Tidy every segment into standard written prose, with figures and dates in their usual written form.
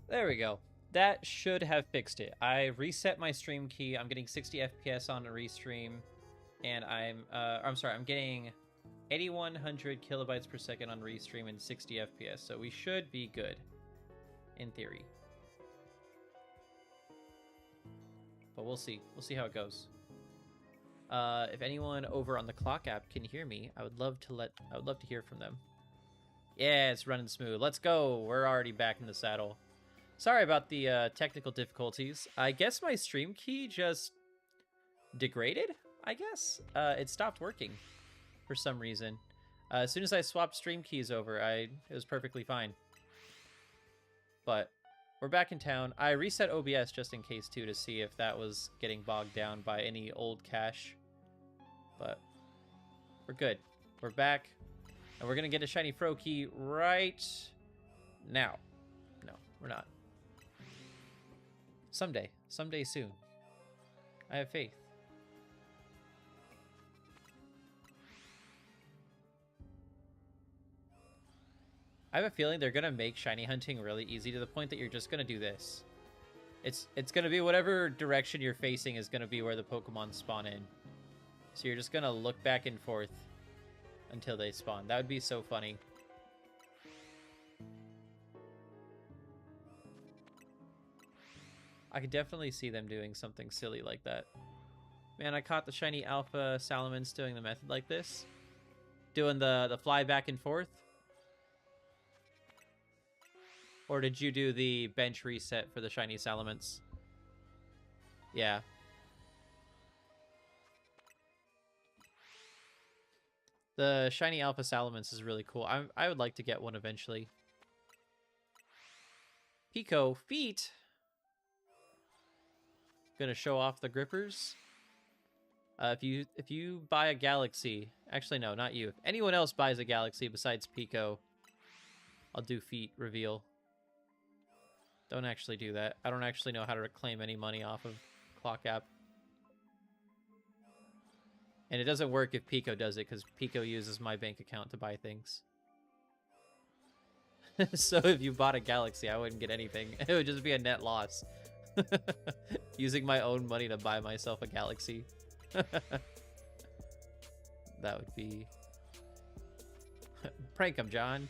There we go. That should have fixed it. I reset my stream key. I'm getting 60 FPS on a restream, and I'm sorry, I'm getting 8,100 kilobytes per second on restream and 60 FPS. So we should be good, in theory. But we'll see. We'll see how it goes. If anyone over on the clock app can hear me, I would love to hear from them. Yeah, it's running smooth. Let's go. We're already back in the saddle. Sorry about the technical difficulties. I guess my stream key just degraded, I guess. It stopped working for some reason. As soon as I swapped stream keys over, it was perfectly fine. But we're back in town. I reset OBS just in case, too, to see if that was getting bogged down by any old cache. But we're good. We're back. And we're going to get a shiny Froakie right now. No, we're not. Someday. Someday soon. I have faith. I have a feeling they're going to make shiny hunting really easy to the point that you're just going to do this. It's going to be whatever direction you're facing is going to be where the Pokemon spawn in. So you're just going to look back and forth until they spawn. That would be so funny. I could definitely see them doing something silly like that. Man, I caught the shiny Alpha Salamence doing the method like this. Doing the fly back and forth. Or did you do the bench reset for the shiny Salamence? Yeah. The shiny Alpha Salamence is really cool. I would like to get one eventually. Pico feet. Gonna show off the grippers. If you buy a Galaxy, actually no, not you. If anyone else buys a Galaxy besides Pico, I'll do feet reveal. Don't actually do that. I don't actually know how to reclaim any money off of Clock app. And it doesn't work if Pico does it, because Pico uses my bank account to buy things. So if you bought a Galaxy, I wouldn't get anything. It would just be a net loss. Using my own money to buy myself a Galaxy. That would be... Prank him, John.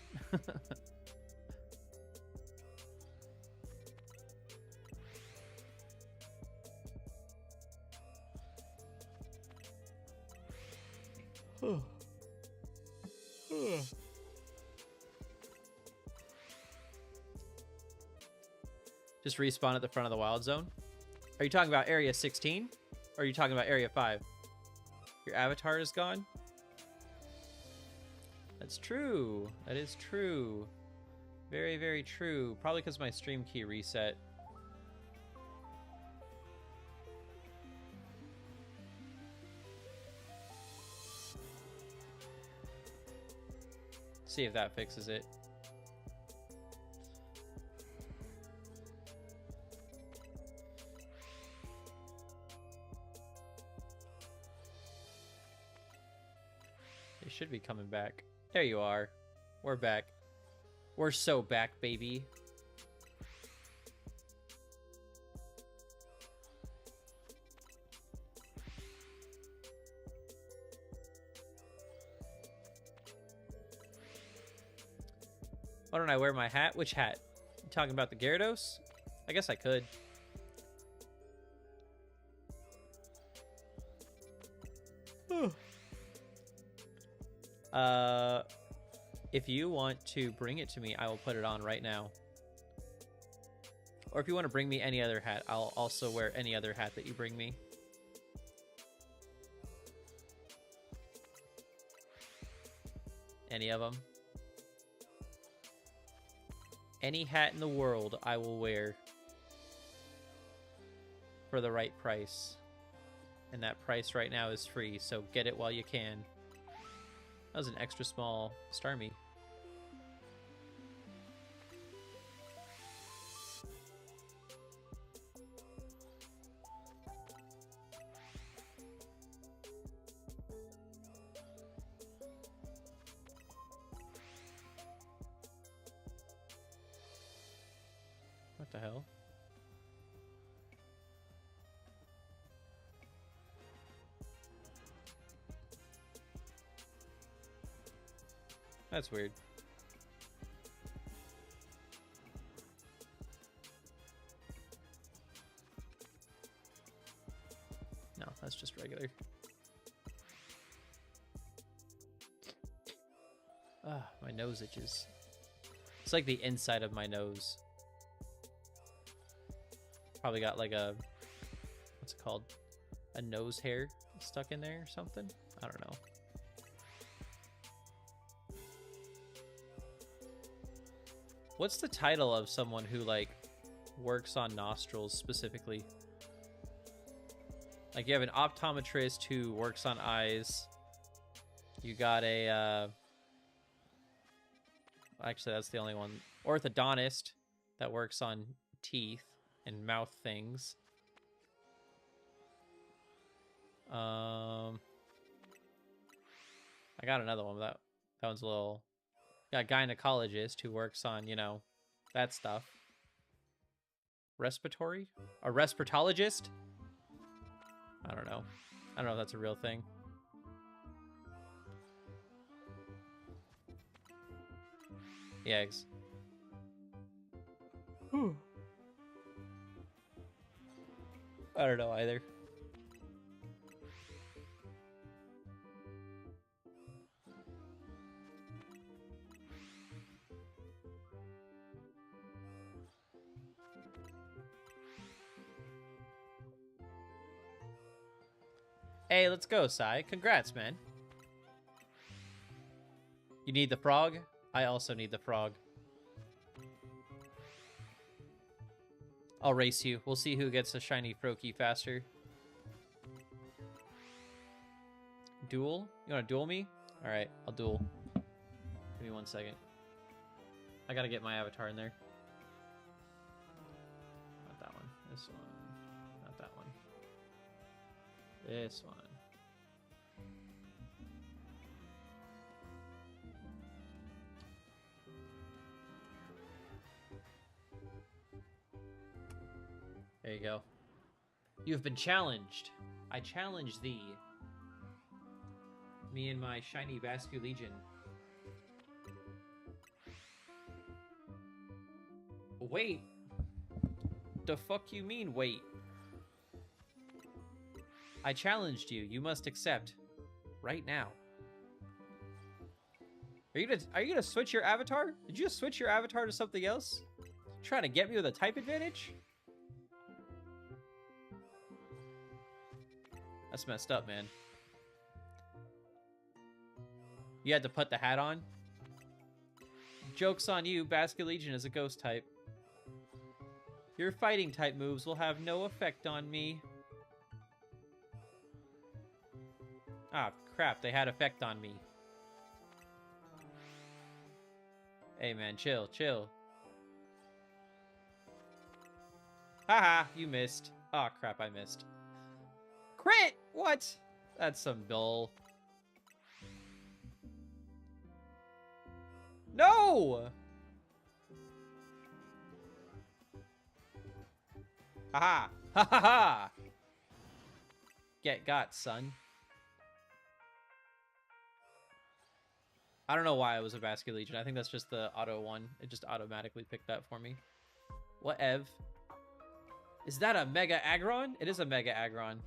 Just respawn at the front of the wild zone. Are you talking about area 16? Or are you talking about area 5? Your avatar is gone? That's true. That is true. Very, very true. Probably because my stream key reset. See if that fixes it. They should be coming back. There you are. We're back. We're so back, baby. Why don't I wear my hat? Which hat? You talking about the Gyarados? I guess I could. If you want to bring it to me, I will put it on right now. Or if you want to bring me any other hat, I'll also wear any other hat that you bring me. Any of them. Any hat in the world I will wear for the right price. And that price right now is free, so get it while you can. That was an extra small Starmie. the hell? That's weird. No, that's just regular. Ah, my nose itches. It's like the inside of my nose. Probably got like a, what's it called? A nose hair stuck in there or something? I don't know. What's the title of someone who like works on nostrils specifically? Like you have an optometrist who works on eyes. You got a, actually that's the only one. Orthodontist that works on teeth and mouth things. I got another one. That one's a little... Got a gynecologist who works on, you know, that stuff. Respiratory? A respirologist? I don't know. I don't know if that's a real thing. The eggs. I don't know either. Hey, let's go, Sai. Congrats, man. You need the frog? I also need the frog. I'll race you. We'll see who gets a shiny Froakie faster. Duel? You want to duel me? Alright, I'll duel. Give me 1 second. I gotta get my avatar in there. Not that one. This one. Not that one. This one. There you go. You have been challenged. I challenge thee. Me and my shiny Vascu Legion. Wait. The fuck you mean, wait? I challenged you. You must accept. Right now. Are you gonna switch your avatar? Did you just switch your avatar to something else? Trying to get me with a type advantage? That's messed up, man. You had to put the hat on? Joke's on you, Vascu Legion is a ghost type. Your fighting type moves will have no effect on me. Ah, crap, they had effect on me. Hey, man, chill, chill. Haha, you missed. Oh, crap, I missed. Crit! What? That's some bull. No! Haha! Ha ha ha! Get got, son. I don't know why it was a Vascu Legion. I think that's just the auto one. It just automatically picked that for me. What Ev? Is that a Mega Aggron? It is a Mega Aggron.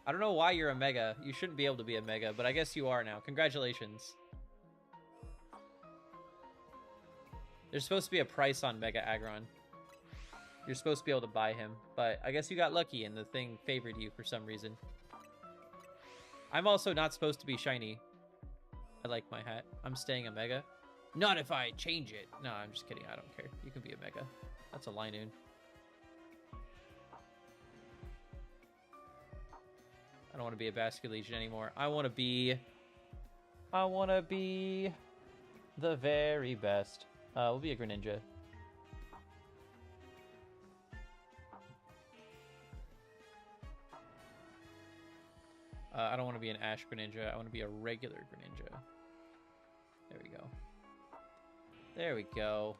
I don't know why you're a Mega. You shouldn't be able to be a Mega, but I guess you are now. Congratulations. There's supposed to be a price on Mega Aggron. You're supposed to be able to buy him, but I guess you got lucky and the thing favored you for some reason. I'm also not supposed to be shiny. I like my hat. I'm staying a Mega. Not if I change it. No, I'm just kidding. I don't care. You can be a Mega. That's a Linoon. I don't want to be a Vascu Legion anymore. I want to be the very best. We'll be a Greninja. I don't want to be an Ash Greninja. I want to be a regular Greninja. There we go. There we go.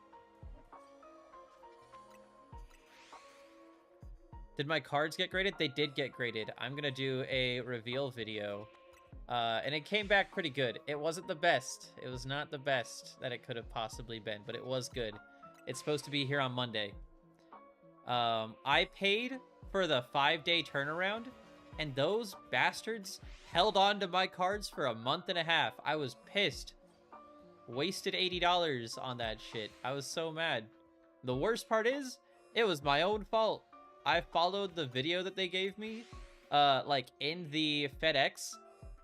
Did my cards get graded? They did get graded. I'm gonna do a reveal video. And it came back pretty good. It wasn't the best. It was not the best that it could have possibly been, but it was good. It's supposed to be here on Monday. I paid for the 5-day turnaround, and those bastards held on to my cards for a month and a half. I was pissed. Wasted $80 on that shit. I was so mad. The worst part is, it was my own fault. I followed the video that they gave me, like in the FedEx.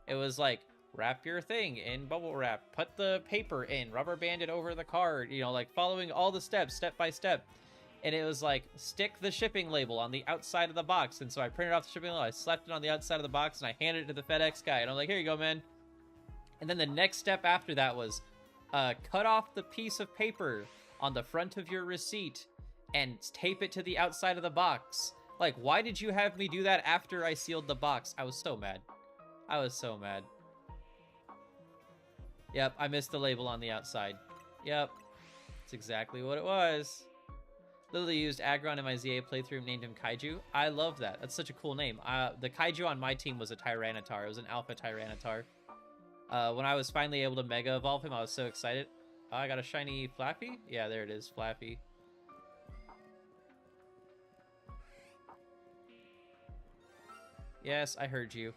It was like, wrap your thing in bubble wrap, put the paper in, rubber band it over the card, you know, like following all the steps, step by step. And it was like, stick the shipping label on the outside of the box. And so I printed off the shipping label, I slapped it on the outside of the box, and I handed it to the FedEx guy. And I'm like, here you go, man. And then the next step after that was, cut off the piece of paper on the front of your receipt and tape it to the outside of the box. Like, why did you have me do that after I sealed the box? I was so mad. I was so mad. Yep, I missed the label on the outside. Yep, that's exactly what it was. Literally used Aggron in my ZA playthrough, named him Kaiju. I love that. That's such a cool name. The Kaiju on my team was a Tyranitar. It was an Alpha Tyranitar. When I was finally able to Mega Evolve him, I was so excited. I got a shiny Flappy? Yeah, there it is, Flappy. Yes, I heard you.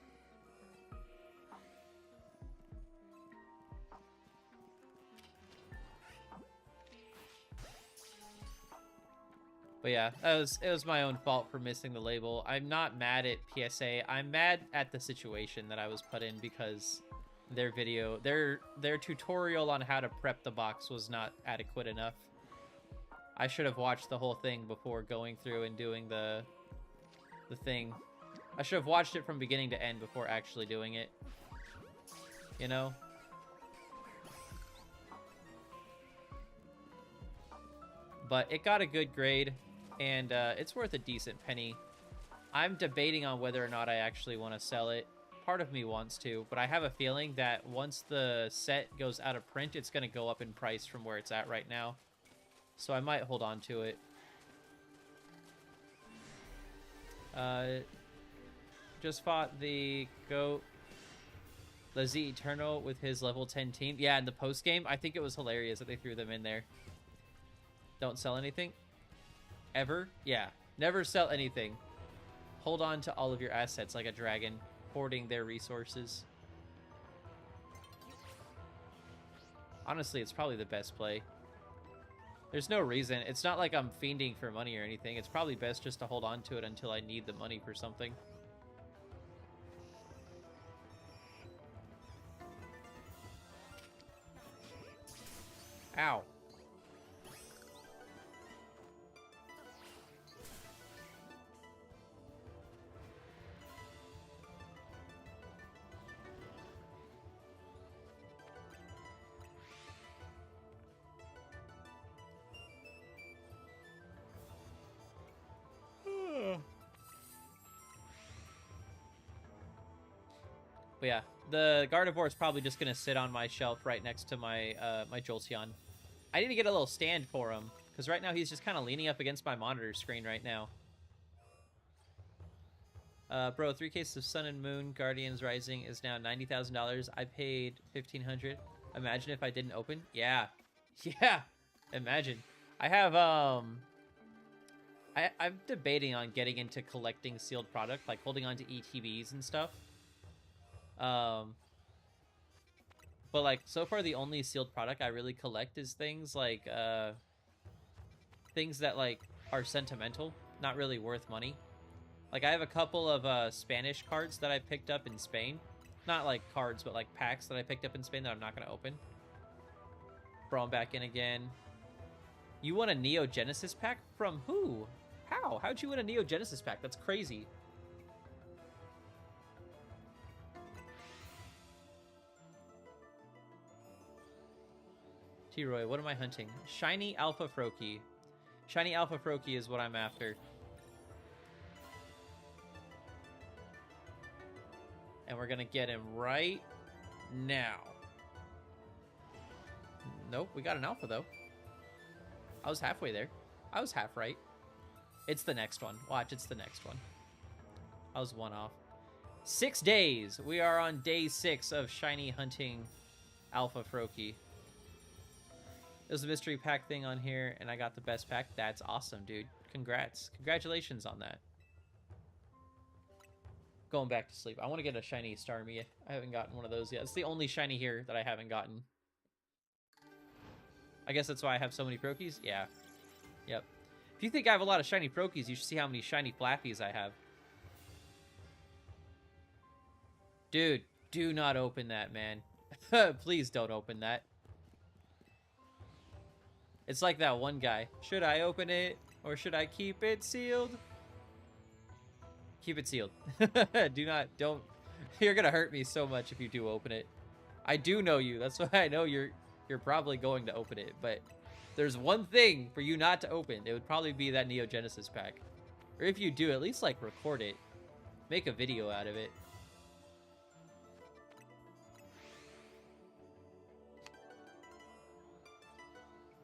But yeah, it was my own fault for missing the label. I'm not mad at PSA. I'm mad at the situation that I was put in because their video, their tutorial on how to prep the box was not adequate enough. I should have watched the whole thing before going through and doing the thing. I should have watched it from beginning to end before actually doing it. You know? But it got a good grade, and it's worth a decent penny. I'm debating on whether or not I actually want to sell it. Part of me wants to, but I have a feeling that once the set goes out of print, it's going to go up in price from where it's at right now. So I might hold on to it. Just fought the GOAT, the Z Eternal with his level 10 team. Yeah, in the post game, I think it was hilarious that they threw them in there. Don't sell anything? Ever? Yeah. Never sell anything. Hold on to all of your assets like a dragon, hoarding their resources. Honestly, it's probably the best play. There's no reason. It's not like I'm fiending for money or anything. It's probably best just to hold on to it until I need the money for something. Ow. But yeah, the Gardevoir is probably just going to sit on my shelf right next to my my Jolteon. I need to get a little stand for him, because right now he's just kind of leaning up against my monitor screen right now. Bro, 3 cases of Sun and Moon Guardians Rising is now $90,000. I paid $1,500. Imagine if I didn't open. Yeah. Yeah. Imagine. I have, I'm debating on getting into collecting sealed product, like holding on to ETBs and stuff. But like so far the only sealed product I really collect is things like things that like are sentimental, not really worth money. Like I have a couple of Spanish cards that I picked up in Spain. Not like cards, but like packs that I picked up in Spain that I'm not going to open. Throw them back in again. You won a Neo Genesis pack? From who? How? How'd you win a Neo Genesis pack? That's crazy. T-Roy, what am I hunting? Shiny Alpha Froakie. Shiny Alpha Froakie is what I'm after. And we're gonna get him right now. Nope, we got an Alpha though. I was halfway there. I was half right. It's the next one. Watch, it's the next one. I was one off. 6 days. We are on day 6 of shiny hunting Shalpha Froakie. There's a mystery pack thing on here, and I got the best pack. That's awesome, dude. Congrats. Congratulations on that. Going back to sleep. I want to get a shiny Starmie. I haven't gotten one of those yet. It's the only shiny here that I haven't gotten. I guess that's why I have so many Froakies? Yeah. Yep. If you think I have a lot of shiny Froakies, you should see how many shiny Flappies I have. Dude, do not open that, man. Please don't open that. It's like that one guy. Should I open it or should I keep it sealed? Keep it sealed. Don't. You're gonna hurt me so much if you do open it. I do know you. That's why I know you're probably going to open it. But there's one thing for you not to open. It would probably be that Neo Genesis pack. Or if you do, at least like record it. Make a video out of it.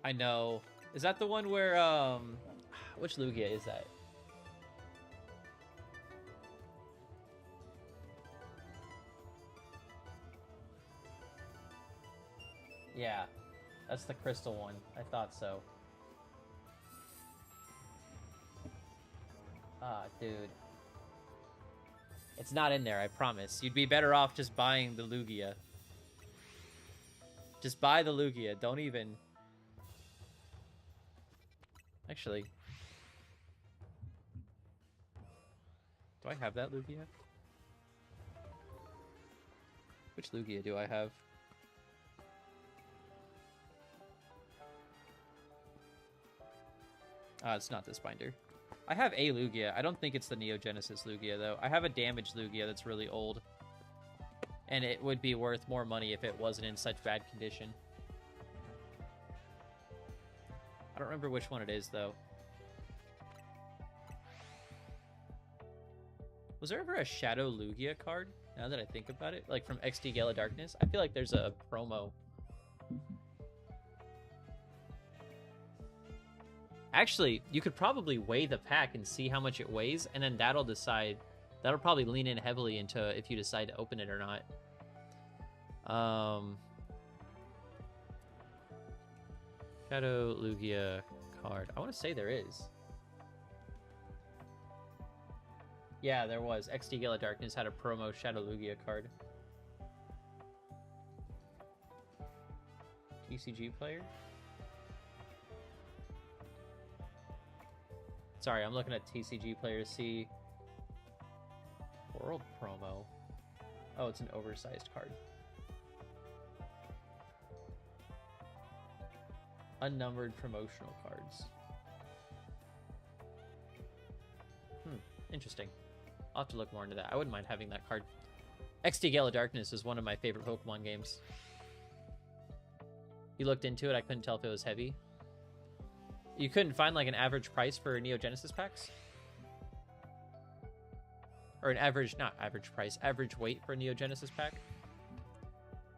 I know. Is that the one where, which Lugia is that? Yeah, that's the crystal one. I thought so. Ah, dude. It's not in there, I promise. You'd be better off just buying the Lugia. Just buy the Lugia. Don't even... Actually... Do I have that Lugia? Which Lugia do I have? It's not this binder. I have a Lugia. I don't think it's the Neo Genesis Lugia, though. I have a damaged Lugia that's really old. And it would be worth more money if it wasn't in such bad condition. I don't remember which one it is, though. Was there ever a Shadow Lugia card? Now that I think about it. Like from XD Gala Darkness? I feel like there's a promo. Actually, you could probably weigh the pack and see how much it weighs, and then that'll decide... That'll probably lean in heavily into if you decide to open it or not. Shadow Lugia card. I want to say there is. Yeah, there was. XD Gala Darkness had a promo Shadow Lugia card. TCG player? Sorry, I'm looking at TCG player to see... World promo. Oh, it's an oversized card. Unnumbered promotional cards. Interesting. I'll have to look more into that. I wouldn't mind having that card. XD Gala Darkness is one of my favorite Pokemon games. You looked into it, I couldn't tell if it was heavy. You couldn't find like an average price for Neo Genesis packs? Or an average, not average price, average weight for a Neo Genesis pack?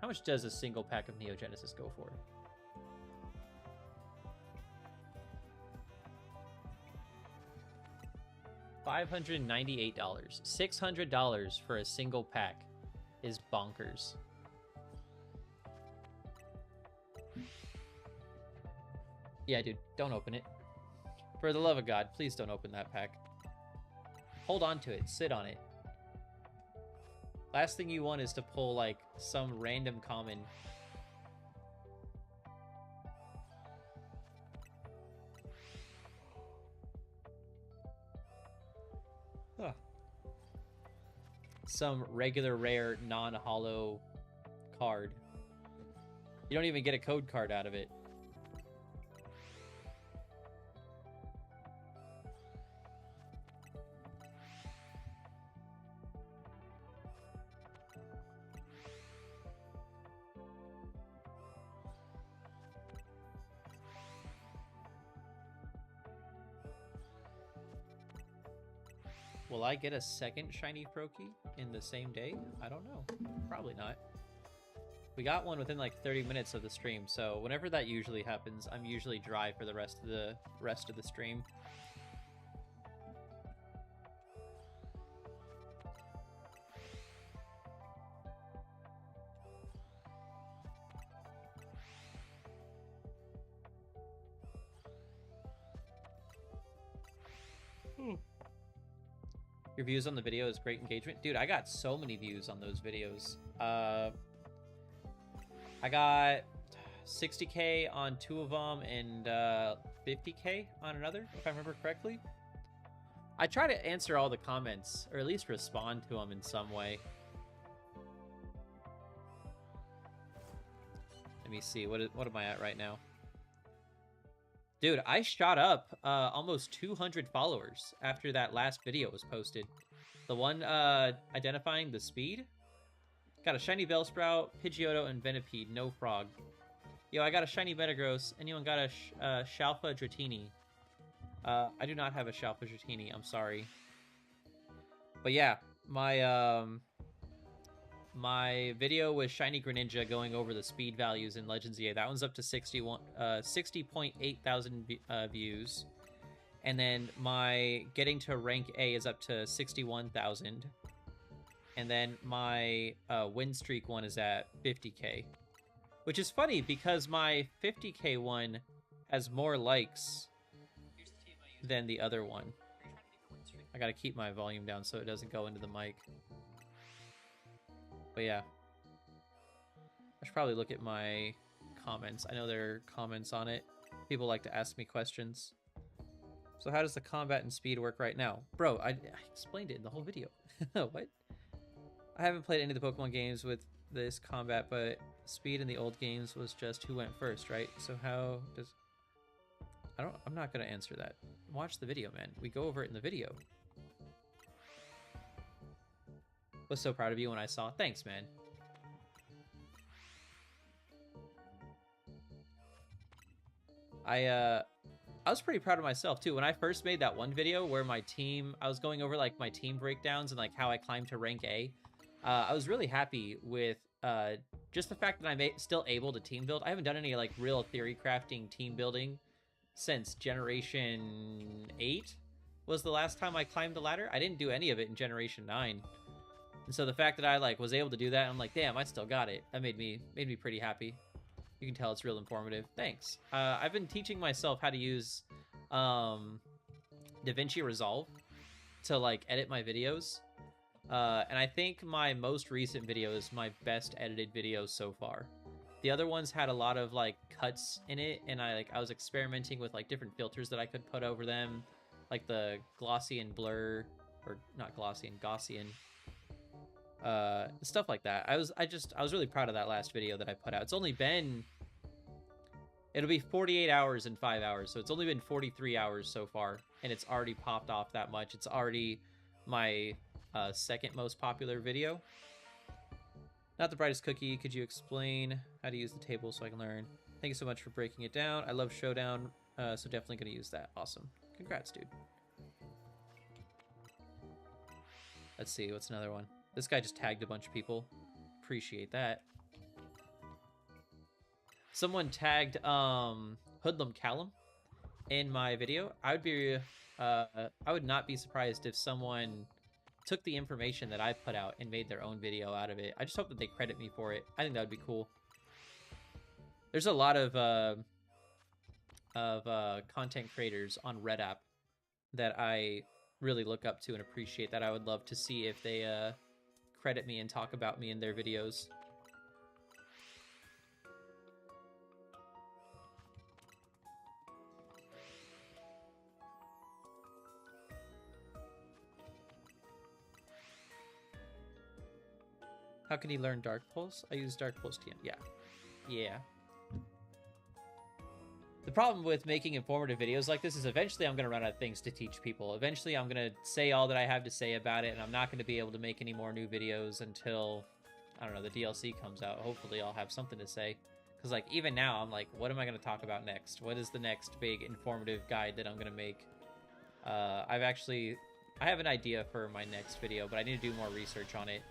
How much does a single pack of Neo Genesis go for? $598. $600 for a single pack is bonkers. Yeah, dude, don't open it. For the love of God, please don't open that pack. Hold on to it. Sit on it. Last thing you want is to pull, like, some random common. Huh. Some regular rare non-holo card. You don't even get a code card out of it. Will I get a second shiny Froakie in the same day? I don't know. Probably not. We got one within like 30 minutes of the stream, so whenever that usually happens, I'm usually dry for the rest of the stream. Your views on the video is great engagement. Dude, I got so many views on those videos. I got 60K on 2 of them and 50K on another, if I remember correctly. I try to answer all the comments, or at least respond to them in some way. Let me see, what am I at right now? Dude, I shot up almost 200 followers after that last video was posted. The one identifying the speed. Got a shiny Bellsprout, Pidgeotto, and Venipede, no frog. Yo, I got a shiny Metagross. Anyone got a Shalpha Dratini? I do not have a Shalpha Dratini, I'm sorry. But yeah, my my video was Shiny Greninja going over the speed values in Legends EA. That one's up to 60.8 thousand views. And then my getting to rank A is up to 61,000. And then my win streak one is at 50K. Which is funny because my 50K one has more likes than the other one. I gotta keep my volume down so it doesn't go into the mic. But yeah. I should probably look at my comments. I know there are comments on it. People like to ask me questions. So how does the combat and speed work right now? Bro, I explained it in the whole video. What? I haven't played any of the Pokemon games with this combat, but speed in the old games was just who went first, right? So how does... I'm not gonna answer that. Watch the video, man. We go over it in the video. Was so proud of you when I saw it. Thanks, man. I was pretty proud of myself too. When I first made that one video where my team, I was going over like my team breakdowns and like how I climbed to rank A. I was really happy with just the fact that I'm still able to team build. I haven't done any like real theory crafting team building since Generation 8 was the last time I climbed the ladder. I didn't do any of it in Generation 9. And so the fact that I like was able to do that, I'm like, damn, I still got it. That made me pretty happy. You can tell it's real informative. Thanks. I've been teaching myself how to use DaVinci Resolve to like edit my videos. And I think my most recent video is my best edited video so far. The other ones had a lot of like cuts in it, and I was experimenting with like different filters that I could put over them, like the glossy and blur, or not glossy and Gaussian, stuff like that. I was really proud of that last video that I put out. It's only been, it'll be 48 hours and 5 hours, so it's only been 43 hours so far, and it's already popped off that much. It's already my second most popular video. Not the brightest cookie. Could you explain how to use the table so I can learn? Thank you so much for breaking it down. I love Showdown, so definitely going to use that. Awesome. Congrats, dude. Let's see, what's another one? This guy just tagged a bunch of people. Appreciate that. Someone tagged Hoodlum Callum in my video. I would not be surprised if someone took the information that I put out and made their own video out of it. I just hope that they credit me for it. I think that would be cool. There's a lot of content creators on Redapp that I really look up to and appreciate, that I would love to see if they credit me and talk about me in their videos. How can he learn Dark Pulse? I use Dark Pulse TM. Yeah. Yeah. The problem with making informative videos like this is eventually I'm going to run out of things to teach people. Eventually I'm going to say all that I have to say about it, and I'm not going to be able to make any more new videos until, I don't know, the DLC comes out. Hopefully I'll have something to say. Because like even now I'm like, what am I going to talk about next? What is the next big informative guide that I'm going to make? I have an idea for my next video, but I need to do more research on it.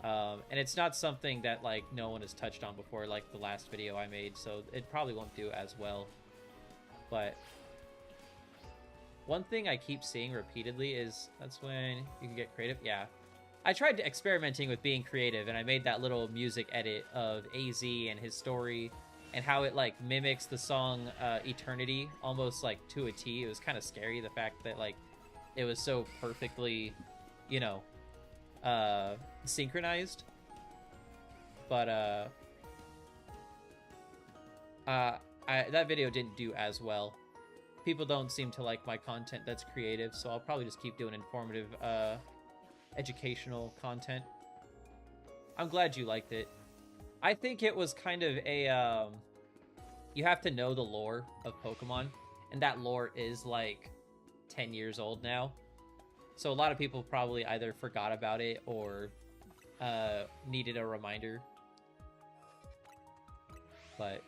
And it's not something that like no one has touched on before, like the last video I made, so it probably won't do as well. But one thing I keep seeing repeatedly is that's when you can get creative. Yeah, I tried experimenting with being creative, and I made that little music edit of AZ and his story and how it like mimics the song Eternity almost like to a T. It was kind of scary, the fact that like it was so perfectly, you know, synchronized. But that video didn't do as well. People don't seem to like my content that's creative, so I'll probably just keep doing informative, educational content. I'm glad you liked it. I think it was kind of a, you have to know the lore of Pokemon, and that lore is like 10 years old now. So a lot of people probably either forgot about it or needed a reminder. But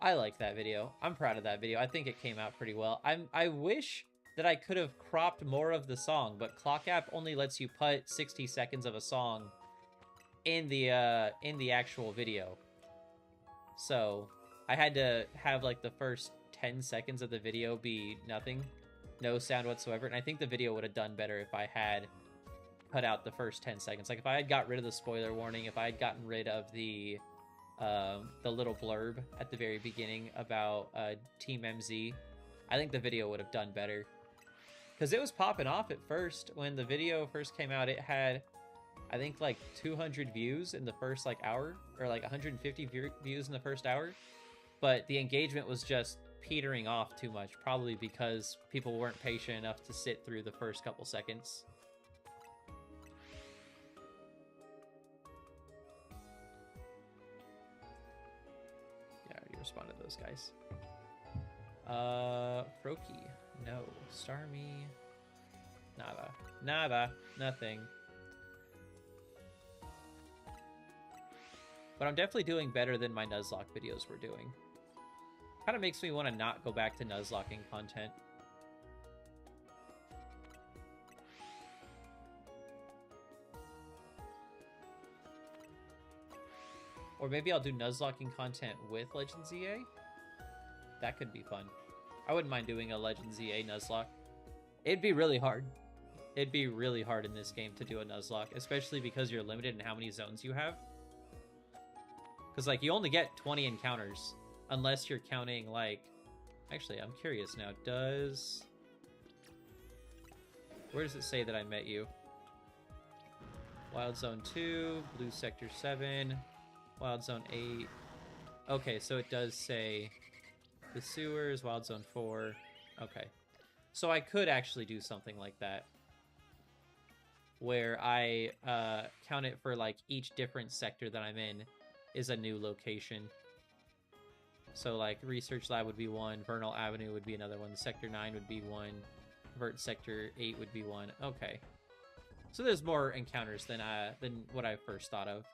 I like that video. I'm proud of that video. I think it came out pretty well. I wish that I could have cropped more of the song, but Clock App only lets you put 60 seconds of a song in the actual video. So I had to have like the first 10 seconds of the video be nothing, no sound whatsoever. And I think the video would have done better if I had cut out the first 10 seconds. Like if I had got rid of the spoiler warning, if I had gotten rid of the little blurb at the very beginning about Team MZ, I think the video would have done better. Because it was popping off at first. When the video first came out, it had, I think, like 200 views in the first like hour, or like 150 views in the first hour. But the engagement was just petering off too much, probably because people weren't patient enough to sit through the first couple seconds. Respond to those guys. Froakie, no. Starmie, nada, nothing. But I'm definitely doing better than my Nuzlocke videos were doing. Kind of makes me want to not go back to Nuzlocking content. Or maybe I'll do Nuzlocking content with Legends EA. That could be fun. I wouldn't mind doing a Legends EA Nuzlocke. It'd be really hard. It'd be really hard in this game to do a Nuzlocke, especially because you're limited in how many zones you have. Because, like, you only get 20 encounters, unless you're counting, like... Actually, I'm curious now. Where does it say that I met you? Wild Zone 2, Blue Sector 7... Wild Zone 8. Okay, so it does say the sewers, Wild Zone 4. Okay. So I could actually do something like that. Where I count it for like each different sector that I'm in is a new location. So like Research Lab would be one, Vernal Avenue would be another one, Sector 9 would be one, Vert Sector 8 would be one. Okay. So there's more encounters than what I first thought of.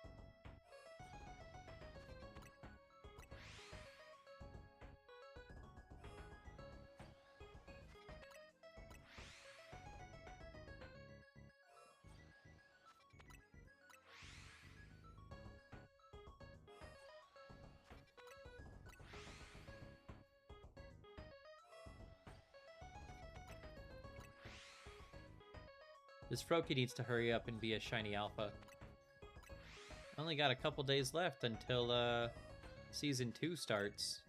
This Froakie needs to hurry up and be a shiny alpha. Only got a couple days left until Season 2 starts.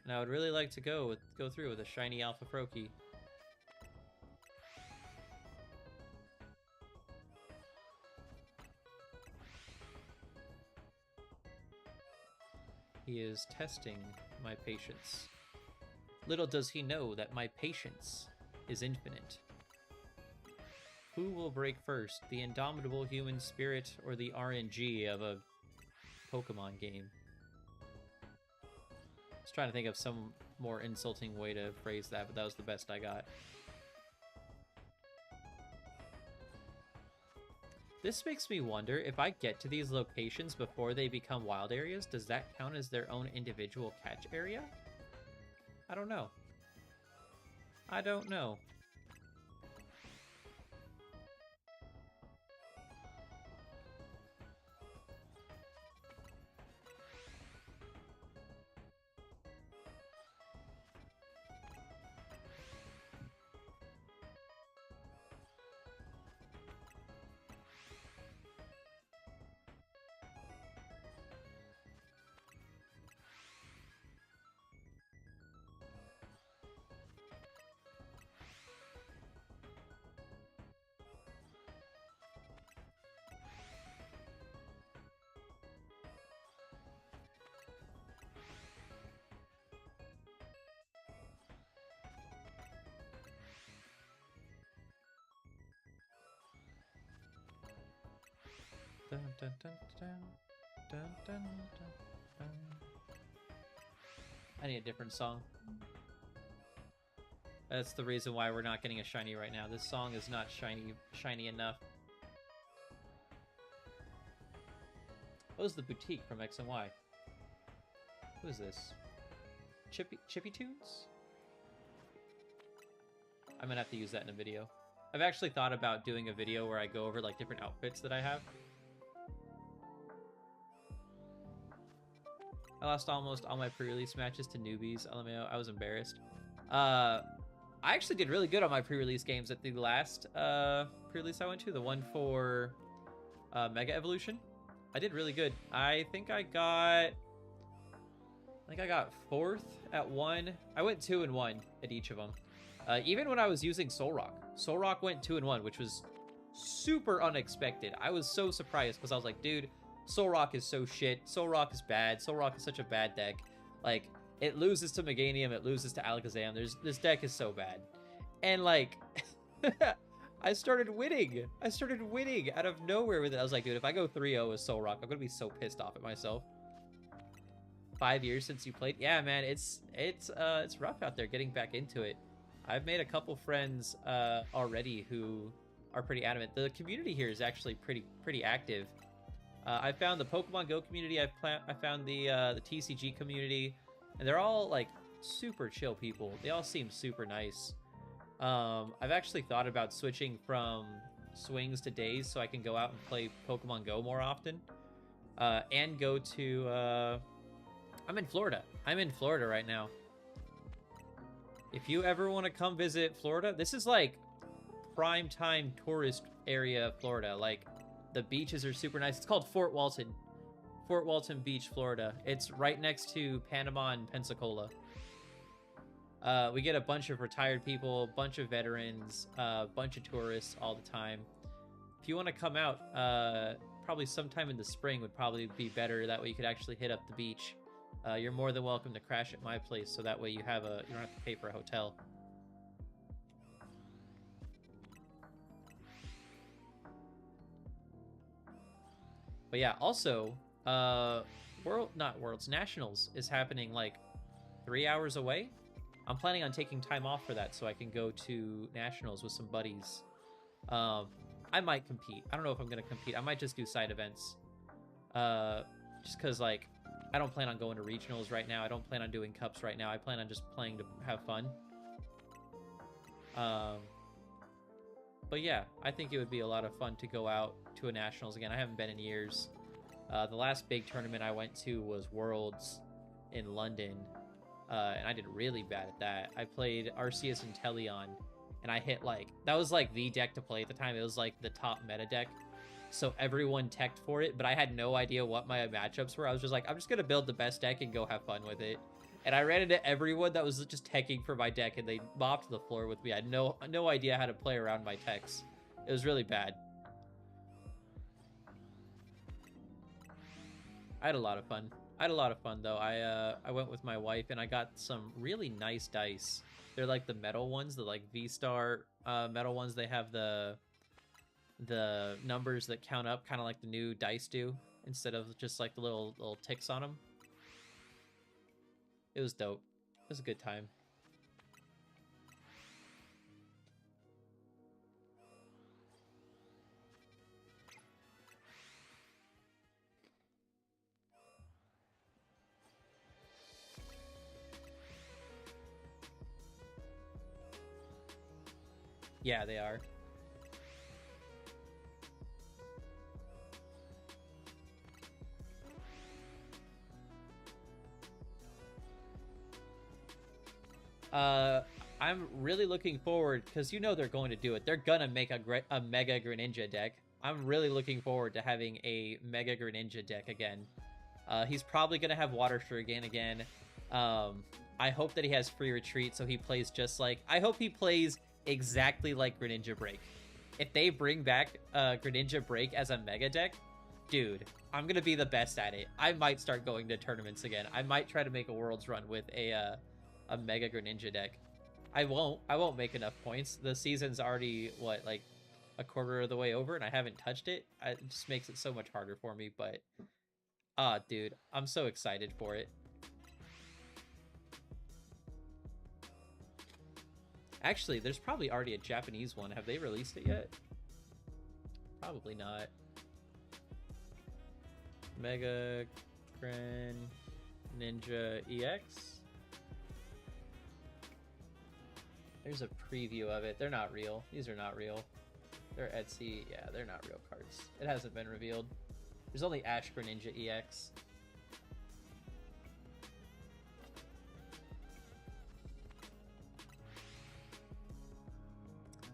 And I would really like to go through with a shiny alpha Froakie. He is testing my patience. Little does he know that my patience is infinite. Who will break first, the indomitable human spirit or the RNG of a Pokemon game? I was trying to think of some more insulting way to phrase that, but that was the best I got. This makes me wonder, if I get to these locations before they become wild areas, does that count as their own individual catch area? I don't know. I don't know. Dun, dun, dun, dun, dun, dun, dun, dun. I need a different song. That's the reason why we're not getting a shiny right now. This song is not shiny enough. What was the boutique from X and Y? Who is this? Chippy Tunes? I'm gonna have to use that in a video. I've actually thought about doing a video where I go over like different outfits that I have. I lost almost all my pre-release matches to newbies. LMAO, I was embarrassed. I actually did really good on my pre-release games at the last pre-release I went to, the one for Mega Evolution. I did really good. I think I got 4th at one. I went 2-1 at each of them. Even when I was using Solrock. Solrock went 2-1, which was super unexpected. I was so surprised because I was like, dude, Solrock is so shit. Solrock is bad. Solrock is such a bad deck. Like, it loses to Meganium, it loses to Alakazam. This deck is so bad. And, like, I started winning. I started winning out of nowhere with it. I was like, dude, if I go 3-0 with Solrock, I'm going to be so pissed off at myself. 5 years since you played? Yeah, man, it's rough out there getting back into it. I've made a couple friends already who are pretty adamant. The community here is actually pretty active. I found the Pokemon Go community. I found the TCG community, and they're all like super chill people. They all seem super nice. I've actually thought about switching from swings to days so I can go out and play Pokemon Go more often, and go to. I'm in Florida. I'm in Florida right now. If you ever want to come visit Florida, this is like prime time tourist area Florida. Like, the beaches are super nice. It's called Fort Walton. Fort Walton Beach, Florida. It's right next to Panama and Pensacola. We get a bunch of retired people, a bunch of veterans, a bunch of tourists all the time. If you want to come out, probably sometime in the spring would probably be better. That way you could actually hit up the beach. You're more than welcome to crash at my place, so that way you don't have to pay for a hotel. But yeah, also, Nationals is happening like 3 hours away. I'm planning on taking time off for that so I can go to Nationals with some buddies. I might compete. I don't know if I'm going to compete. I might just do side events. Just because, like, I don't plan on going to regionals right now. I don't plan on doing cups right now. I plan on just playing to have fun. But yeah, I think it would be a lot of fun to go out to a Nationals again. I haven't been in years. The last big tournament I went to was Worlds in London, and I did really bad at that. I played Arceus and Teleon, and I hit, like, that was like the deck to play at the time. It was like the top meta deck, so everyone teched for it, but I had no idea what my matchups were. I was just like, I'm just gonna build the best deck and go have fun with it. And I ran into everyone that was just teching for my deck, and they mopped the floor with me. I had no idea how to play around my techs. It was really bad. I had a lot of fun. Though. I went with my wife, and I got some really nice dice. They're like the metal ones, the like V-Star metal ones. They have the numbers that count up, kind of like the new dice do, instead of just like the little ticks on them. It was dope. It was a good time. Yeah, they are. I'm really looking forward, because you know they're going to do it. They're gonna make a Mega Greninja deck. I'm really looking forward to having a Mega Greninja deck again. He's probably gonna have Water Shuriken again. I hope that he has Free Retreat, so he plays just like... I hope he plays exactly like Greninja Break. If they bring back Greninja Break as a Mega deck, dude, I'm gonna be the best at it. I might start going to tournaments again. I might try to make a Worlds run with a Mega Greninja deck. I won't make enough points. The season's already, what, like a quarter of the way over and I haven't touched it. It just makes it so much harder for me, but... Ah, dude, I'm so excited for it. Actually, there's probably already a Japanese one. Have they released it yet? Probably not. Mega Ninja EX. There's a preview of it. They're not real. These are not real. They're Etsy. Yeah, they're not real cards. It hasn't been revealed. There's only Ash Ninja EX.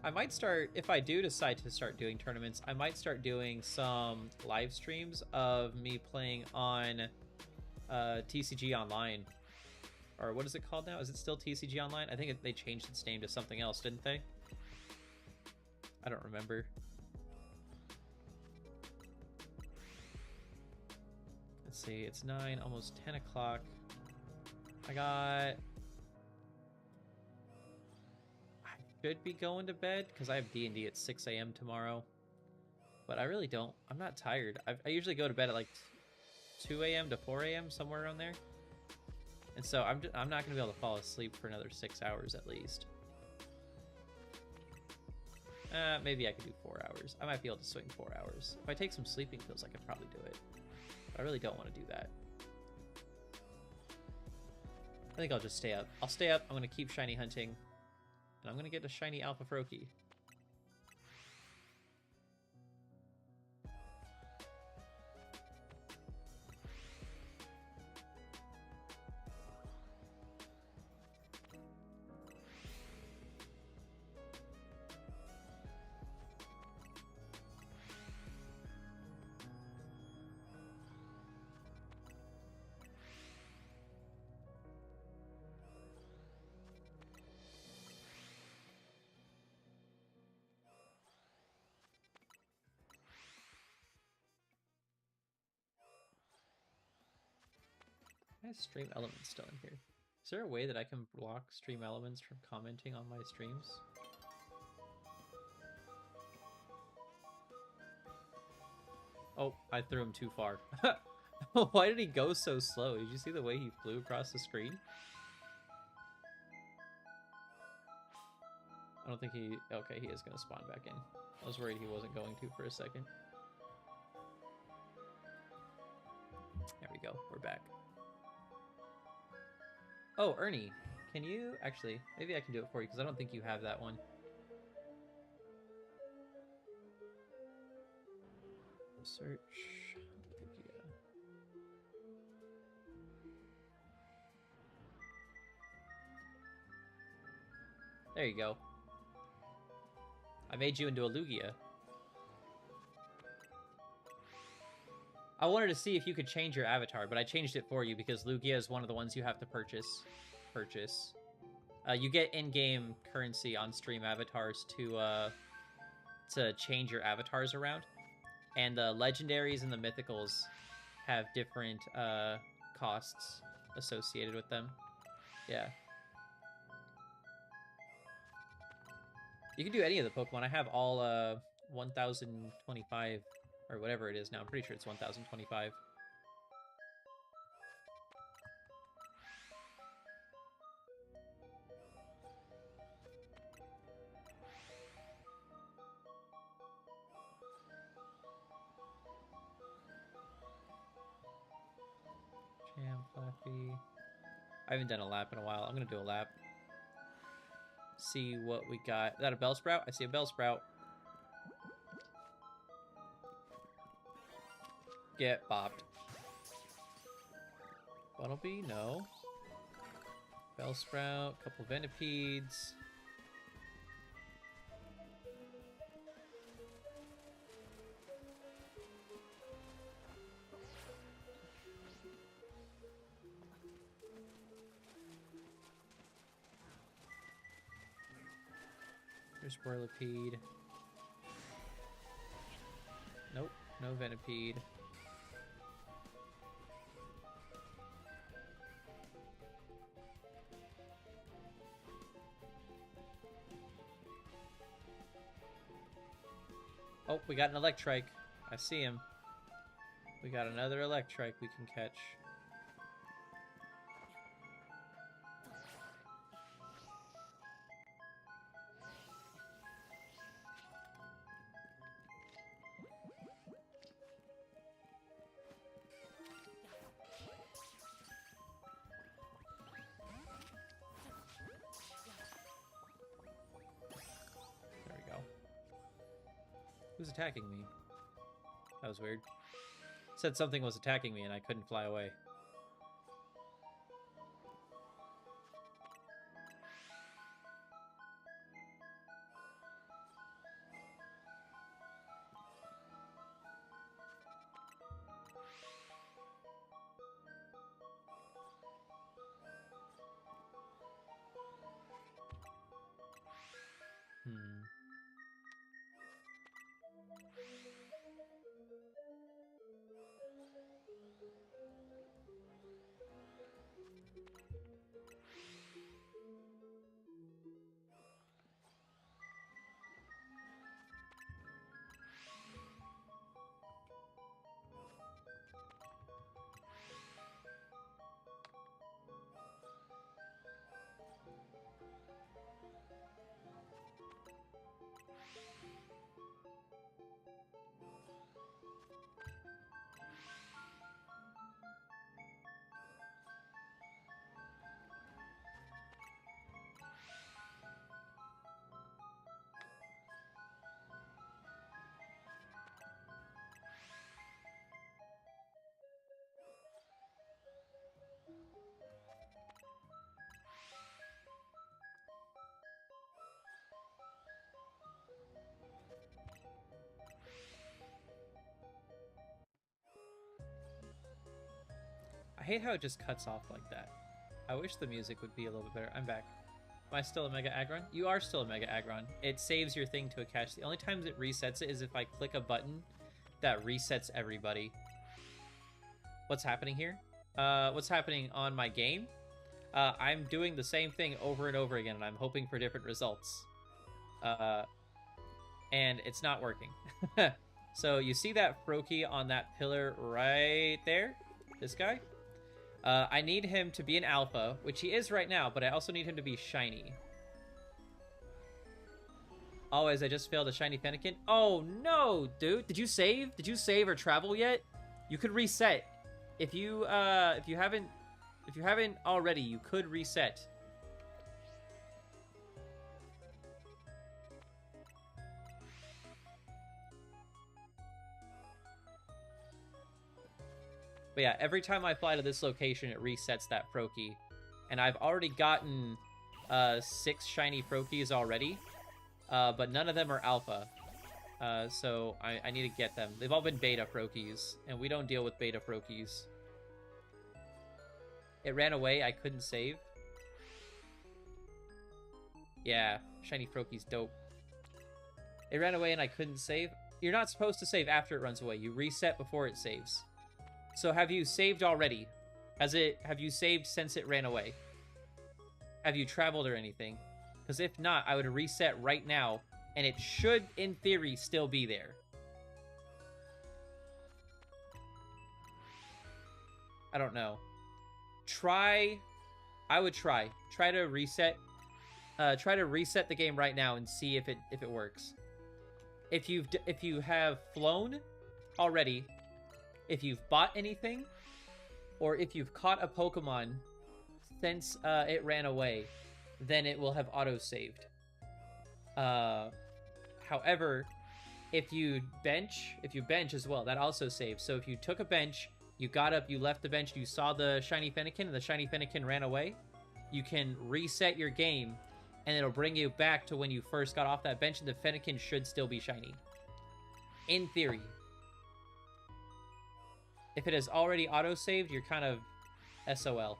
I might start, if I do decide to start doing tournaments, I might start doing some live streams of me playing on TCG Online. Or what is it called now? Is it still TCG Online? I think they changed its name to something else, didn't they? I don't remember. Let's see, it's 9, almost 10 o'clock. I should be going to bed because I have D&D at 6 a.m. tomorrow. But I really don't. I'm not tired. I usually go to bed at like 2 a.m. to 4 a.m., somewhere around there. And so I'm not going to be able to fall asleep for another 6 hours at least. Maybe I could do 4 hours. I might be able to swing 4 hours. If I take some sleeping pills, I could probably do it. But I really don't want to do that. I think I'll just stay up. I'll stay up. I'm going to keep shiny hunting. And I'm going to get a shiny Shalpha Froakie. Why is Stream Elements still in here? Is there a way that I can block Stream Elements from commenting on my streams? Oh, I threw him too far. Why did he go so slow? Did you see the way he flew across the screen? I don't think he... Okay, he is going to spawn back in. I was worried he wasn't going to for a second. There we go. We're back. Oh, Ernie, can you... Actually, maybe I can do it for you, because I don't think you have that one. Search... Yeah. There you go. I made you into a Lugia. I wanted to see if you could change your avatar, but I changed it for you because Lugia is one of the ones you have to purchase. You get in-game currency on stream avatars to change your avatars around. And the legendaries and the mythicals have different costs associated with them. Yeah. You can do any of the Pokemon. I have all 1025 or whatever it is now. I'm pretty sure it's 1025. Flappy. I haven't done a lap in a while. I'm gonna do a lap. See what we got. Is that a Bellsprout? I see a Bellsprout. Get bopped. Bunnelby? No. Bellsprout, couple Venipedes. There's Whirlipede. Nope, no Venipede. Oh, we got an Electrike. I see him. We got another Electrike we can catch. There we go. Who's attacking me? That was weird. It said something was attacking me and I couldn't fly away. I hate how it just cuts off like that. I wish the music would be a little bit better. I'm back. Am I still a Mega Aggron? You are still a Mega Aggron. It saves your thing to a cache. The only times it resets it is if I click a button that resets everybody. What's happening here? What's happening on my game? I'm doing the same thing over and over again, and I'm hoping for different results. And it's not working. So you see that Froakie on that pillar right there? This guy? I need him to be an alpha, which he is right now, but I also need him to be shiny. Always, I just failed a shiny Fennekin. Oh no, dude! Did you save? Did you save or travel yet? You could reset. If you haven't already, you could reset. But yeah, every time I fly to this location, it resets that Froakie. And I've already gotten 6 shiny Froakies already, but none of them are alpha. So I need to get them. They've all been beta Froakies, and we don't deal with beta Froakies. It ran away, I couldn't save. Yeah, shiny Froakie's dope. It ran away and I couldn't save. You're not supposed to save after it runs away. You reset before it saves. So have you saved already? Have you saved since it ran away? Have you traveled or anything? Because if not, I would reset right now, and it should, in theory, still be there. I don't know. I would try. Try to reset the game right now and see if it works. If you have flown already, if you've bought anything, or if you've caught a Pokemon since it ran away, then it will have auto-saved. However, if you bench as well, that also saves. So if you took a bench, you got up, you left the bench, you saw the shiny Fennekin, and the shiny Fennekin ran away, you can reset your game, and it'll bring you back to when you first got off that bench, and the Fennekin should still be shiny. In theory. If it has already auto-saved, you're kind of SOL.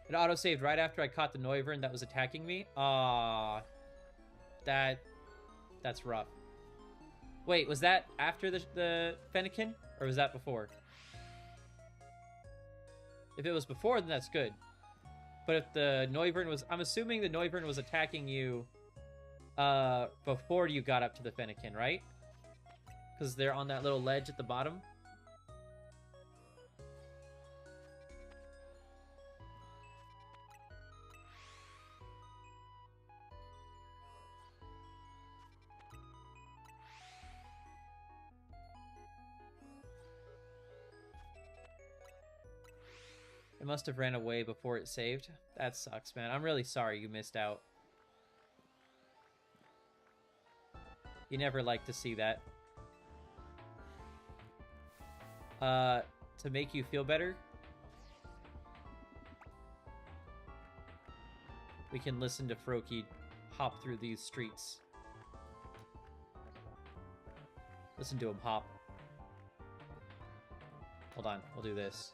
It auto-saved right after I caught the Noivern that was attacking me. That's rough. Wait, was that after the Fennekin? Or was that before? If it was before, then that's good. But if the Noivern was... I'm assuming the Noivern was attacking you before you got up to the Fennekin, right? Because they're on that little ledge at the bottom. It must have ran away before it saved. That sucks, man. I'm really sorry you missed out. You never like to see that. To make you feel better, we can listen to Froakie hop through these streets. Listen to him hop. Hold on, we'll do this.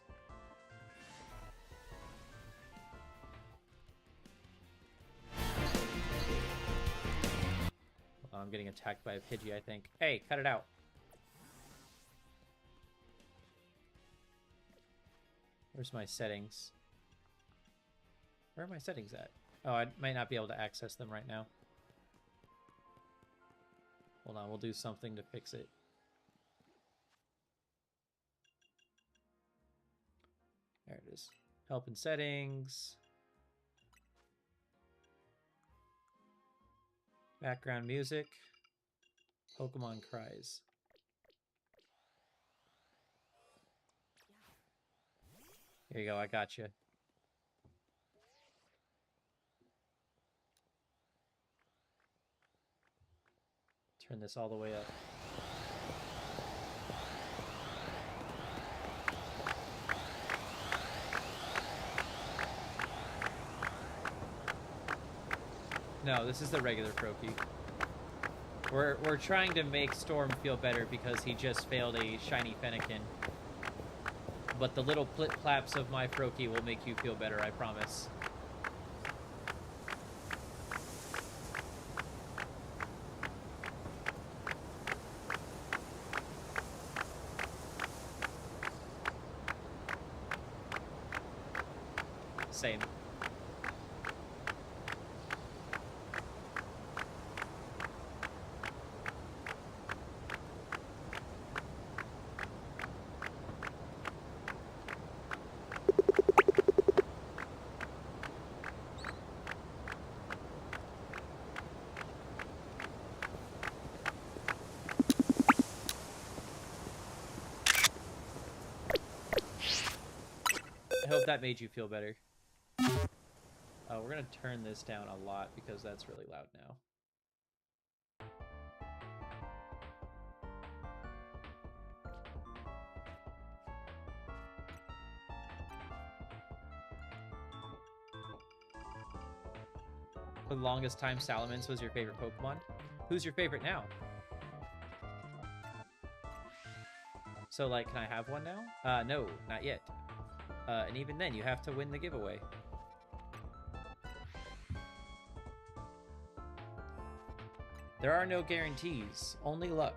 Oh, I'm getting attacked by a Pidgey, I think. Hey, cut it out. Where's my settings? Where are my settings at? Oh, I might not be able to access them right now. Hold on, we'll do something to fix it. There it is. Help and settings. Background music. Pokemon cries. Here you go, I got you. Turn this all the way up. No, this is the regular Froakie. We're trying to make Storm feel better because he just failed a shiny Fennekin. But the little plip-plaps of my Froakie will make you feel better, I promise. Same. I hope that made you feel better. We're gonna turn this down a lot because that's really loud now. For the longest time, Salamence was your favorite Pokemon. Who's your favorite now? So, like, can I have one now? No, not yet. And even then, you have to win the giveaway. There are no guarantees, only luck.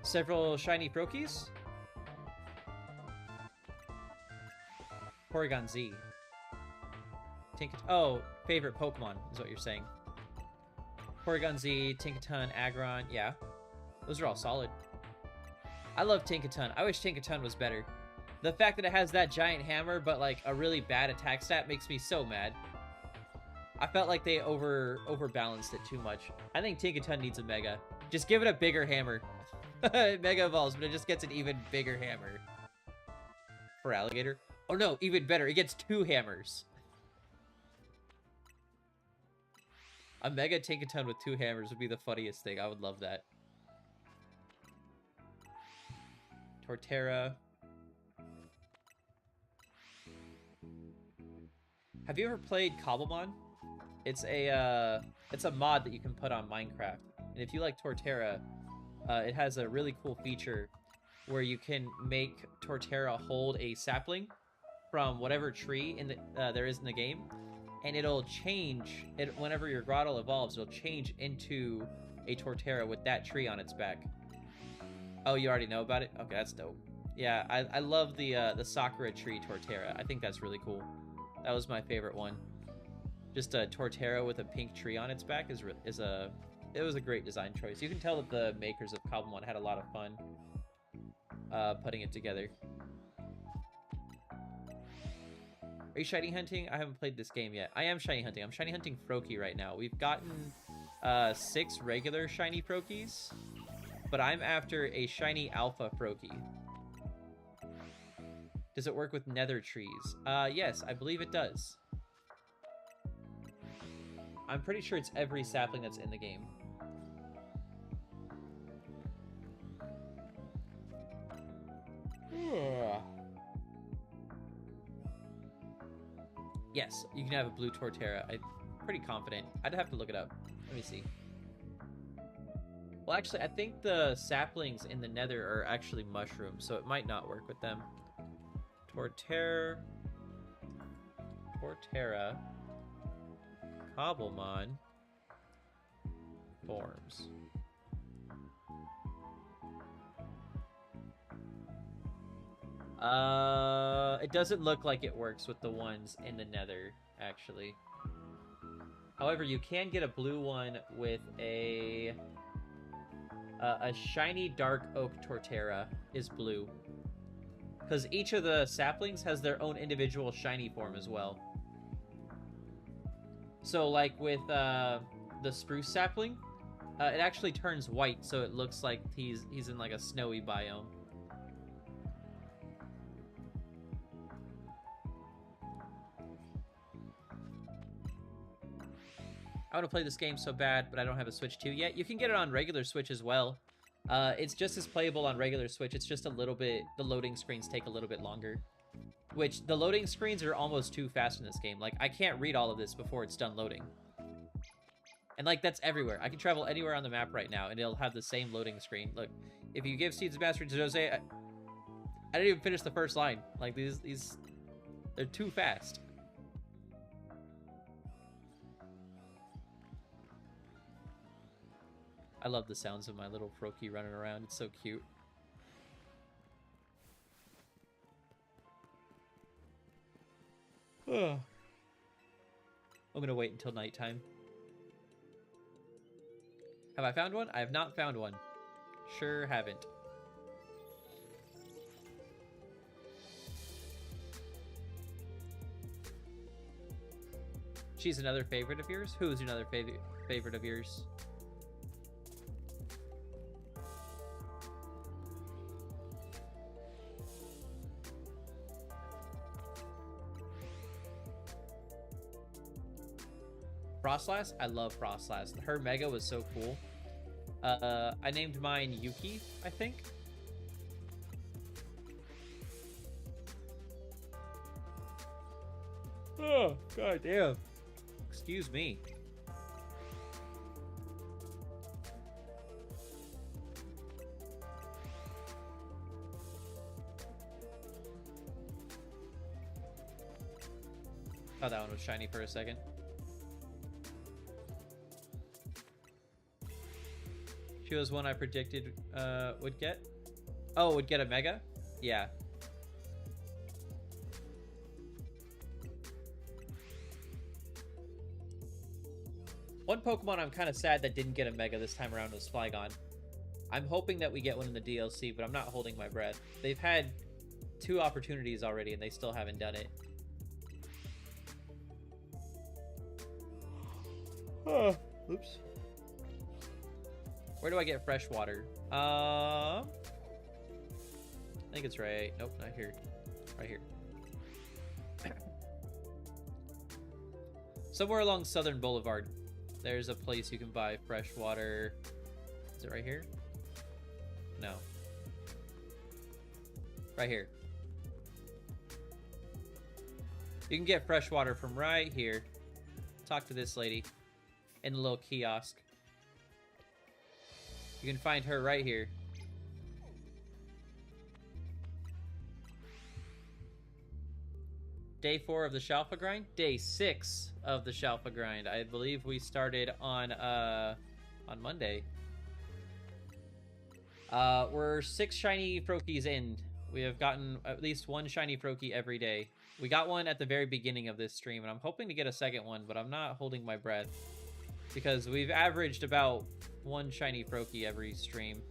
Several shiny Froakies? Porygon Z. Oh, favorite Pokemon is what you're saying. Porygon Z, Tinkaton, Aggron, yeah. Those are all solid. I love Tinkaton. I wish Tinkaton was better. The fact that it has that giant hammer, but like a really bad attack stat makes me so mad. I felt like they overbalanced it too much. I think Tinkaton needs a Mega. Just give it a bigger hammer. It Mega evolves, but it just gets an even bigger hammer. For Alligator. Oh no, even better. It gets 2 hammers. A Mega Tinkaton with 2 hammers would be the funniest thing. I would love that. Torterra. Have you ever played Cobblemon? It's a mod that you can put on Minecraft. And if you like Torterra, it has a really cool feature where you can make Torterra hold a sapling from whatever tree in the there is in the game, and it'll change it whenever your grotto evolves. It'll change into a Torterra with that tree on its back. Oh, you already know about it? Okay, that's dope. Yeah, I love the Sakura tree Torterra. I think that's really cool. That was my favorite one. Just a Torterra with a pink tree on its back it was a great design choice. You can tell that the makers of Cobblemon had a lot of fun putting it together. Are you shiny hunting? I haven't played this game yet. I am shiny hunting. I'm shiny hunting Froakie right now. We've gotten 6 regular shiny Froakies, but I'm after a shiny Alpha Froakie. Does it work with nether trees? Yes, I believe it does. I'm pretty sure it's every sapling that's in the game. Yes, you can have a blue Torterra. I'm pretty confident. I'd have to look it up. Let me see. Well, actually, I think the saplings in the nether are actually mushrooms, so it might not work with them. Torterra, Cobblemon forms. It doesn't look like it works with the ones in the nether, actually. However, you can get a blue one with a shiny dark oak Torterra is blue. Because each of the saplings has their own individual shiny form as well. So, like with the spruce sapling, it actually turns white, so it looks like he's in like a snowy biome. I want to play this game so bad, but I don't have a Switch 2 yet. You can get it on regular Switch as well. It's just as playable on regular Switch. It's just a little bit... The loading screens take a little bit longer. Which, the loading screens are almost too fast in this game. Like, I can't read all of this before it's done loading. And, like, that's everywhere. I can travel anywhere on the map right now, and it'll have the same loading screen. Look, if you give Seeds of Mastery to Jose... I didn't even finish the first line. Like, these... They're too fast. I love the sounds of my little Froakie running around. It's so cute. I'm gonna wait until nighttime. Have I found one? I have not found one. Sure haven't. She's another favorite of yours? Who's another favorite of yours? Frostlass? I love Frostlass. Her Mega was so cool. I named mine Yuki, I think. Oh, god damn. Excuse me. Thought that one was shiny for a second. She was one I predicted would get. Oh, would get a Mega? Yeah. One Pokemon I'm kind of sad that didn't get a Mega this time around was Flygon. I'm hoping that we get one in the DLC, but I'm not holding my breath. They've had 2 opportunities already, and they still haven't done it. Oh, oops. Where do I get fresh water? I think it's right. Nope, not here. Right here. Somewhere along Southern Boulevard, there's a place you can buy fresh water. Is it right here? No. Right here. You can get fresh water from right here. Talk to this lady in the little kiosk. You can find her right here. Day 4 of the Shalpha grind? Day 6 of the Shalpha grind. I believe we started on Monday. We're 6 shiny Froakies in. We have gotten at least 1 shiny Froakie every day. We got one at the very beginning of this stream, and I'm hoping to get a second one, but I'm not holding my breath. Because we've averaged about 1 shiny Froakie every stream.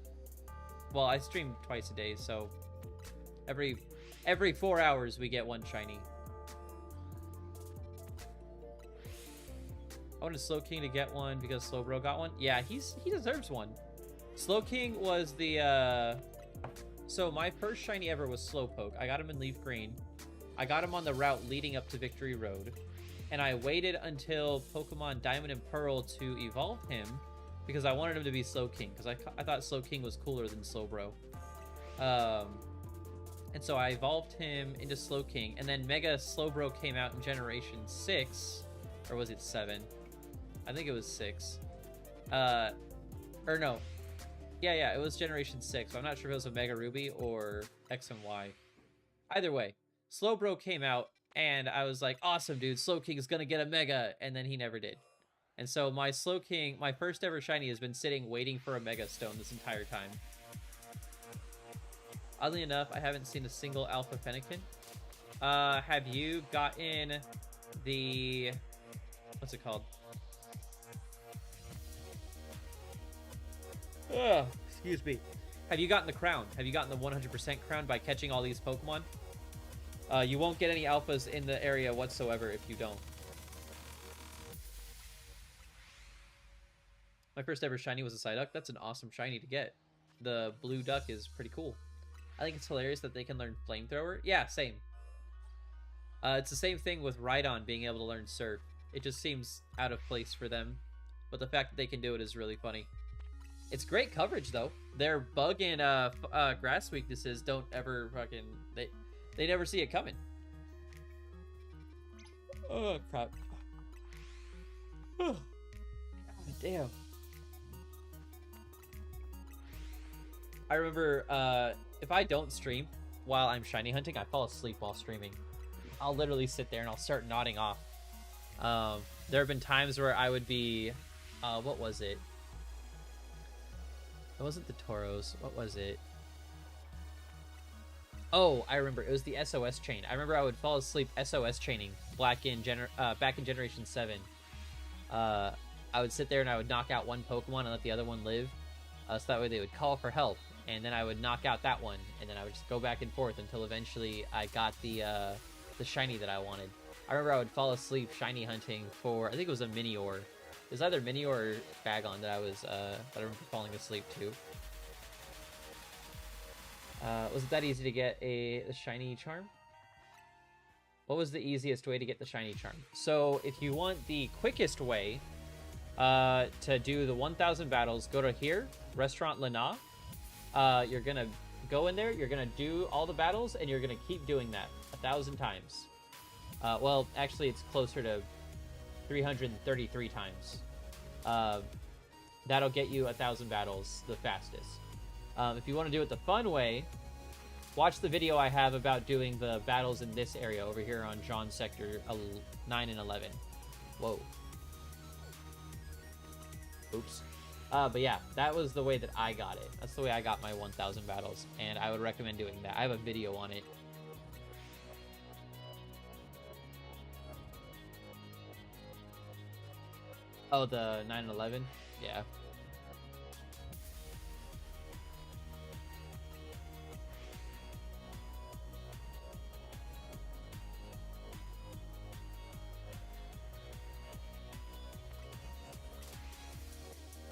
Well, I stream twice a day, so every 4 hours we get 1 shiny. I wanted Slow King to get one because Slowbro got one. Yeah, he deserves one. Slow King was the so my first shiny ever was Slowpoke. I got him in Leaf Green. I got him on the route leading up to Victory Road. And I waited until Pokemon Diamond and Pearl to evolve him because I wanted him to be Slow King, because I thought Slow King was cooler than Slowbro. And so I evolved him into Slow King, and then Mega Slowbro came out in Generation 6, or was it 7? I think it was 6. Or no. Yeah, it was Generation 6. I'm not sure if it was a Mega Ruby or X and Y. Either way, Slowbro came out, and I was like, awesome, dude, Slow King is gonna get a Mega, and then he never did. And so my Slow King, my first ever shiny, has been sitting waiting for a Mega Stone this entire time. Oddly enough, I haven't seen a single Alpha Fennekin. Have you gotten the... what's it called? Ugh, excuse me. Have you gotten the crown? Have you gotten the 100% crown by catching all these Pokemon? You won't get any alphas in the area whatsoever if you don't. My first ever shiny was a Psyduck. That's an awesome shiny to get. The blue duck is pretty cool. I think it's hilarious that they can learn Flamethrower. Yeah, same. It's the same thing with Rhydon being able to learn Surf. It just seems out of place for them. But the fact that they can do it is really funny. It's great coverage, though. Their bug and grass weaknesses don't ever fucking... They never see it coming. Oh, crap. Oh, God damn. I remember, if I don't stream while I'm shiny hunting, I fall asleep while streaming. I'll literally sit there and I'll start nodding off. There have been times where I would be... what was it? It wasn't the Tauros. What was it? Oh, I remember. It was the SOS chain. I remember I would fall asleep SOS chaining back in Generation 7. I would sit there and I would knock out one Pokemon and let the other one live. So that way they would call for help. And then I would knock out that one. And then I would just go back and forth until eventually I got the shiny that I wanted. I remember I would fall asleep shiny hunting for, I think it was a Minior. It was either Minior or Bagon that I remember falling asleep to. Was it that easy to get the shiny charm? What was the easiest way to get the shiny charm? So if you want the quickest way to do the 1,000 battles, go to here, Restaurant Lana. You're gonna go in there, you're gonna do all the battles, and you're gonna keep doing that 1,000 times. Well, actually, it's closer to 333 times. That'll get you 1,000 battles the fastest. If you want to do it the fun way, watch the video I have about doing the battles in this area over here on John Sector 9 and 11. Whoa. Oops. But yeah, that was the way that I got it. That's the way I got my 1,000 battles, and I would recommend doing that. I have a video on it. Oh, the 9 and 11? Yeah.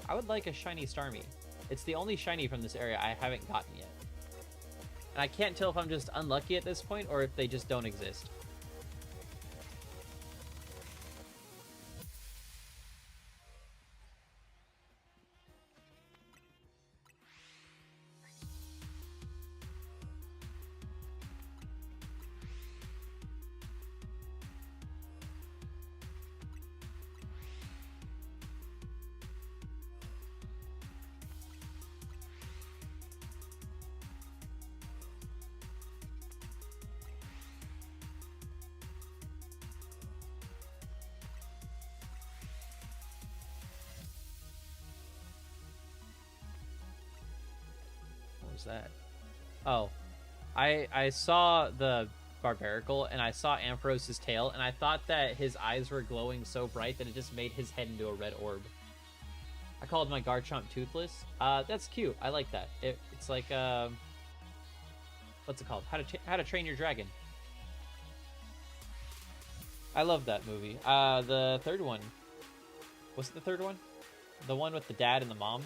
I would like a shiny Starmie. It's the only shiny from this area I haven't gotten yet. And I can't tell if I'm just unlucky at this point or if they just don't exist. is that? Oh, I saw the Barbarical, and I saw Ampharos' tail, and I thought that his eyes were glowing so bright that it just made his head into a red orb. I called my Garchomp Toothless. That's cute. I like that. It's like, what's it called? How to Train Your Dragon. I love that movie. The third one. What's the third one? The one with the dad and the mom?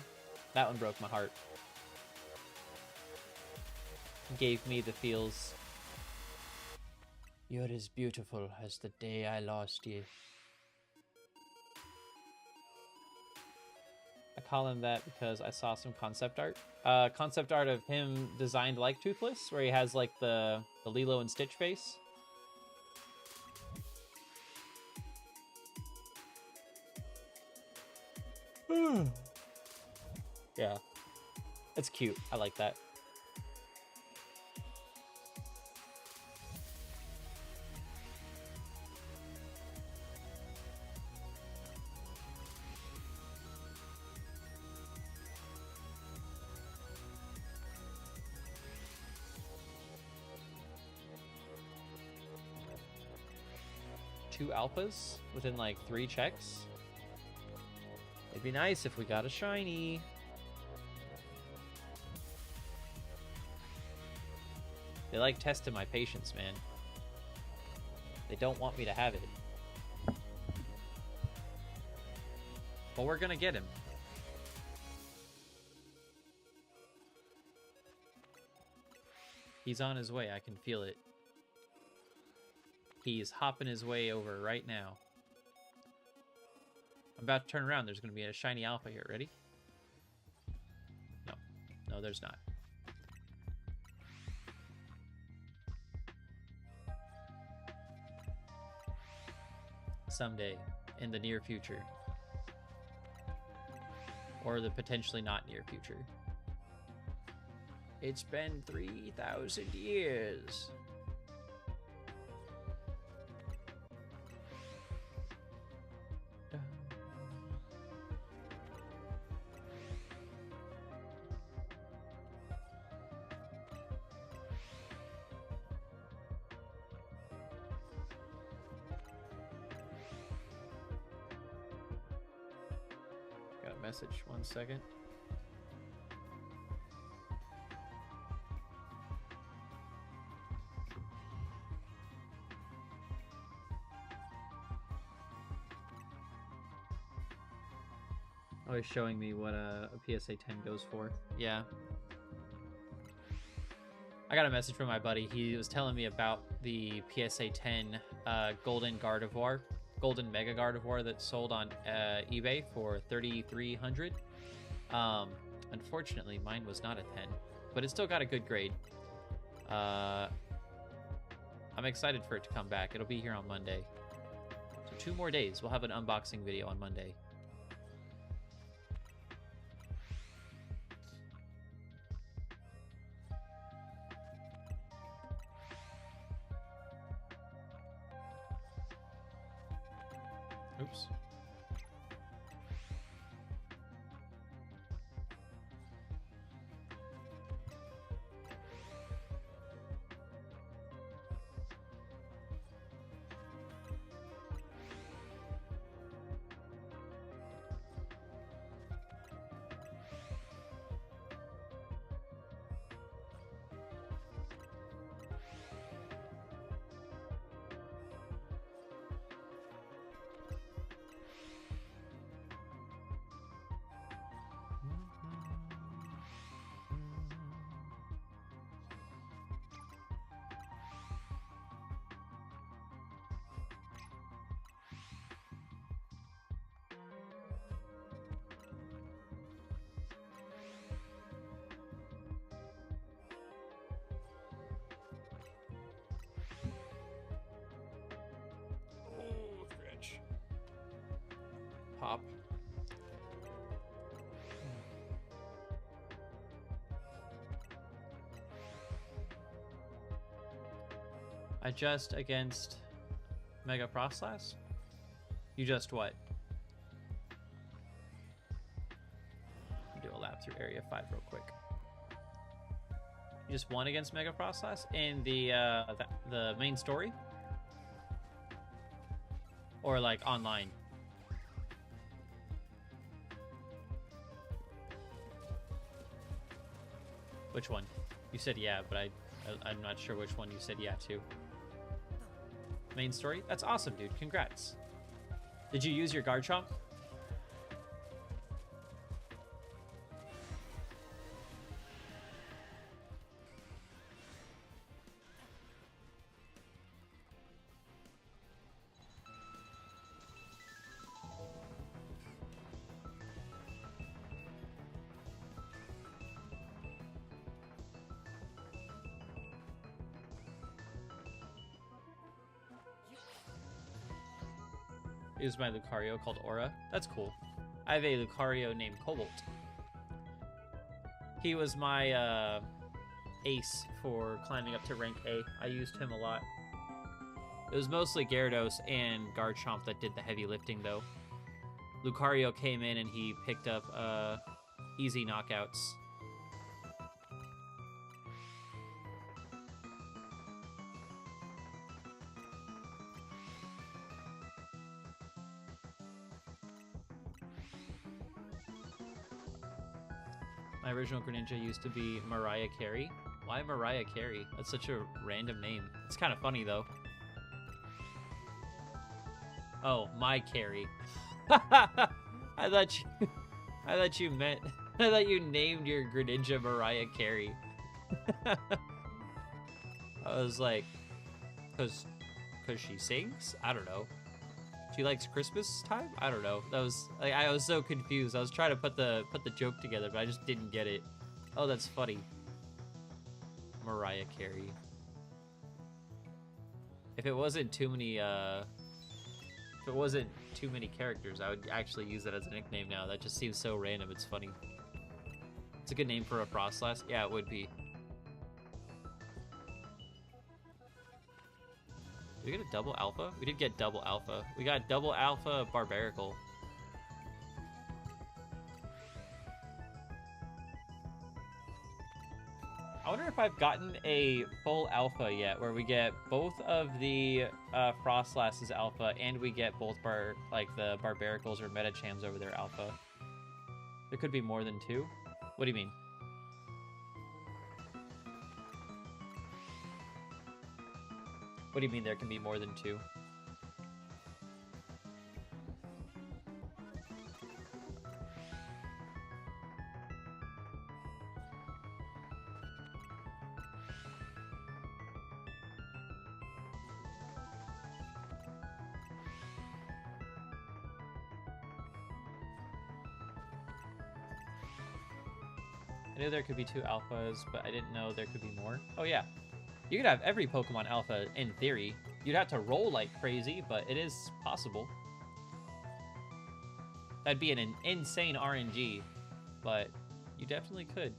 That one broke my heart. Gave me the feels. You're as beautiful as the day I lost you. I call him that because I saw some concept art. Concept art of him designed like Toothless, where he has like the Lilo and Stitch face. Yeah. It's cute. I like that. Two alphas within like 3 checks. It'd be nice if we got a shiny. They like testing my patience, man. They don't want me to have it. But we're gonna get him. He's on his way, I can feel it. He's hopping his way over right now. I'm about to turn around. There's going to be a shiny alpha here. Ready? No. No, there's not. Someday, in the near future. Or the potentially not near future. It's been 3,000 years. Message 1 second. Oh, he's showing me what a PSA 10 goes for. Yeah. I got a message from my buddy. He was telling me about the PSA 10 Golden Gardevoir. Golden Mega Gardevoir that sold on eBay for $3,300. Unfortunately, mine was not a 10, but it still got a good grade. I'm excited for it to come back. It'll be here on Monday. So 2 more days. We'll have an unboxing video on Monday. Oops. Pop. Adjust against Mega Froslass? You just what? Do a lap through Area 5 real quick. You just won against Mega Frostlass in the main story? Or like online? Which one? You said yeah, but I'm not sure which one you said yeah to. Main story? That's awesome, dude. Congrats. Did you use your guard chomp? Use my Lucario called Aura. That's cool. I have a Lucario named Cobalt. He was my ace for climbing up to rank A. I used him a lot. It was mostly Gyarados and Garchomp that did the heavy lifting, though. Lucario came in and he picked up easy knockouts. My original Greninja used to be Mariah Carey. Why Mariah Carey? That's such a random name. It's kind of funny, though. Oh, my Carey. I thought you meant... I thought you named your Greninja Mariah Carey. I was like... Cause she sings? I don't know. She likes Christmas time? I don't know. That was like, I was so confused. I was trying to put the joke together, but I just didn't get it. Oh, that's funny. Mariah Carey. If it wasn't too many characters, I would actually use that as a nickname now. That just seems so random. It's funny. It's a good name for a Frostlass. Yeah, it would be. Did we get a double alpha? We did get double alpha. We got double alpha Barbaracle. I wonder if I've gotten a full alpha yet, where we get both of the Frostlasses alpha, and we get both the Barbaracles or Metachams over their alpha. There could be more than two. What do you mean? What do you mean there can be more than two? I knew there could be two alphas, but I didn't know there could be more. Oh yeah. You could have every Pokemon alpha in theory. You'd have to roll like crazy, but it is possible. That'd be an insane RNG, but you definitely could.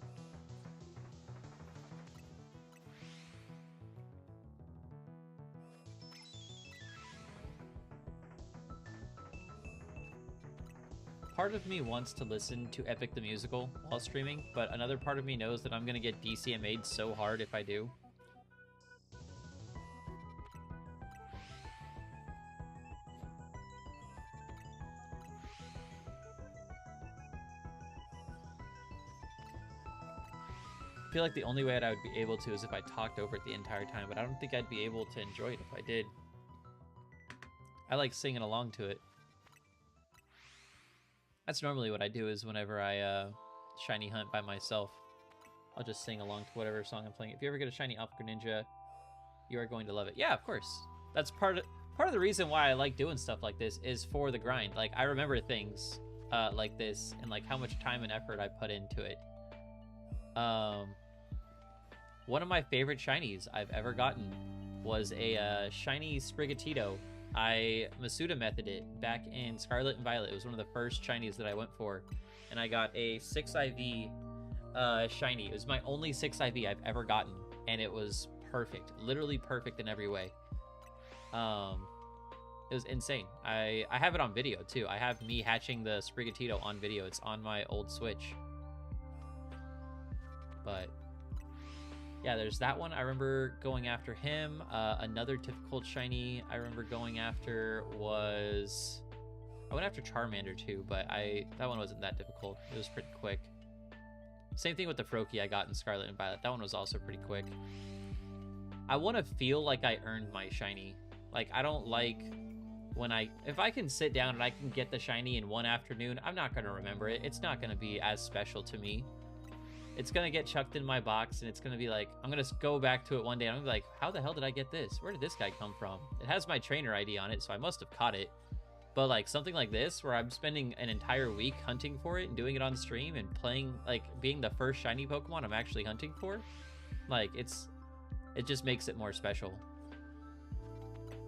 Part of me wants to listen to Epic the Musical while streaming, but another part of me knows that I'm gonna get DCMA'd so hard if I do. I feel like the only way that I would be able to is if I talked over it the entire time, but I don't think I'd be able to enjoy it if I did. I like singing along to it. That's normally what I do, is whenever I shiny hunt by myself, I'll just sing along to whatever song I'm playing. If you ever get a shiny Alpha Greninja, you are going to love it. Yeah, of course. That's part of the reason why I like doing stuff like this, is for the grind. Like, I remember things like this and like how much time and effort I put into it. One of my favorite shinies I've ever gotten was a shiny Sprigatito. I Masuda methoded it back in Scarlet and Violet. It was one of the first shinies that I went for, and I got a 6IV shiny. It was my only 6IV I've ever gotten, and it was perfect, literally perfect in every way. It was insane. I have it on video too. I have me hatching the Sprigatito on video. It's on my old Switch. But Yeah, there's that one. I remember going after him. Another difficult shiny I remember going after was... I went after Charmander too, but that one wasn't that difficult. It was pretty quick. Same thing with the Froakie I got in Scarlet and Violet. That one was also pretty quick. I want to feel like I earned my shiny. Like, I don't like when if I can sit down and I can get the shiny in one afternoon, I'm not going to remember it. It's not going to be as special to me. It's going to get chucked in my box, and it's going to be like, I'm going to go back to it one day, and I'm going to be like, how the hell did I get this? Where did this guy come from? It has my trainer ID on it, so I must have caught it. But, like, something like this, where I'm spending an entire week hunting for it and doing it on stream and playing, like, being the first shiny Pokemon I'm actually hunting for, like, it just makes it more special.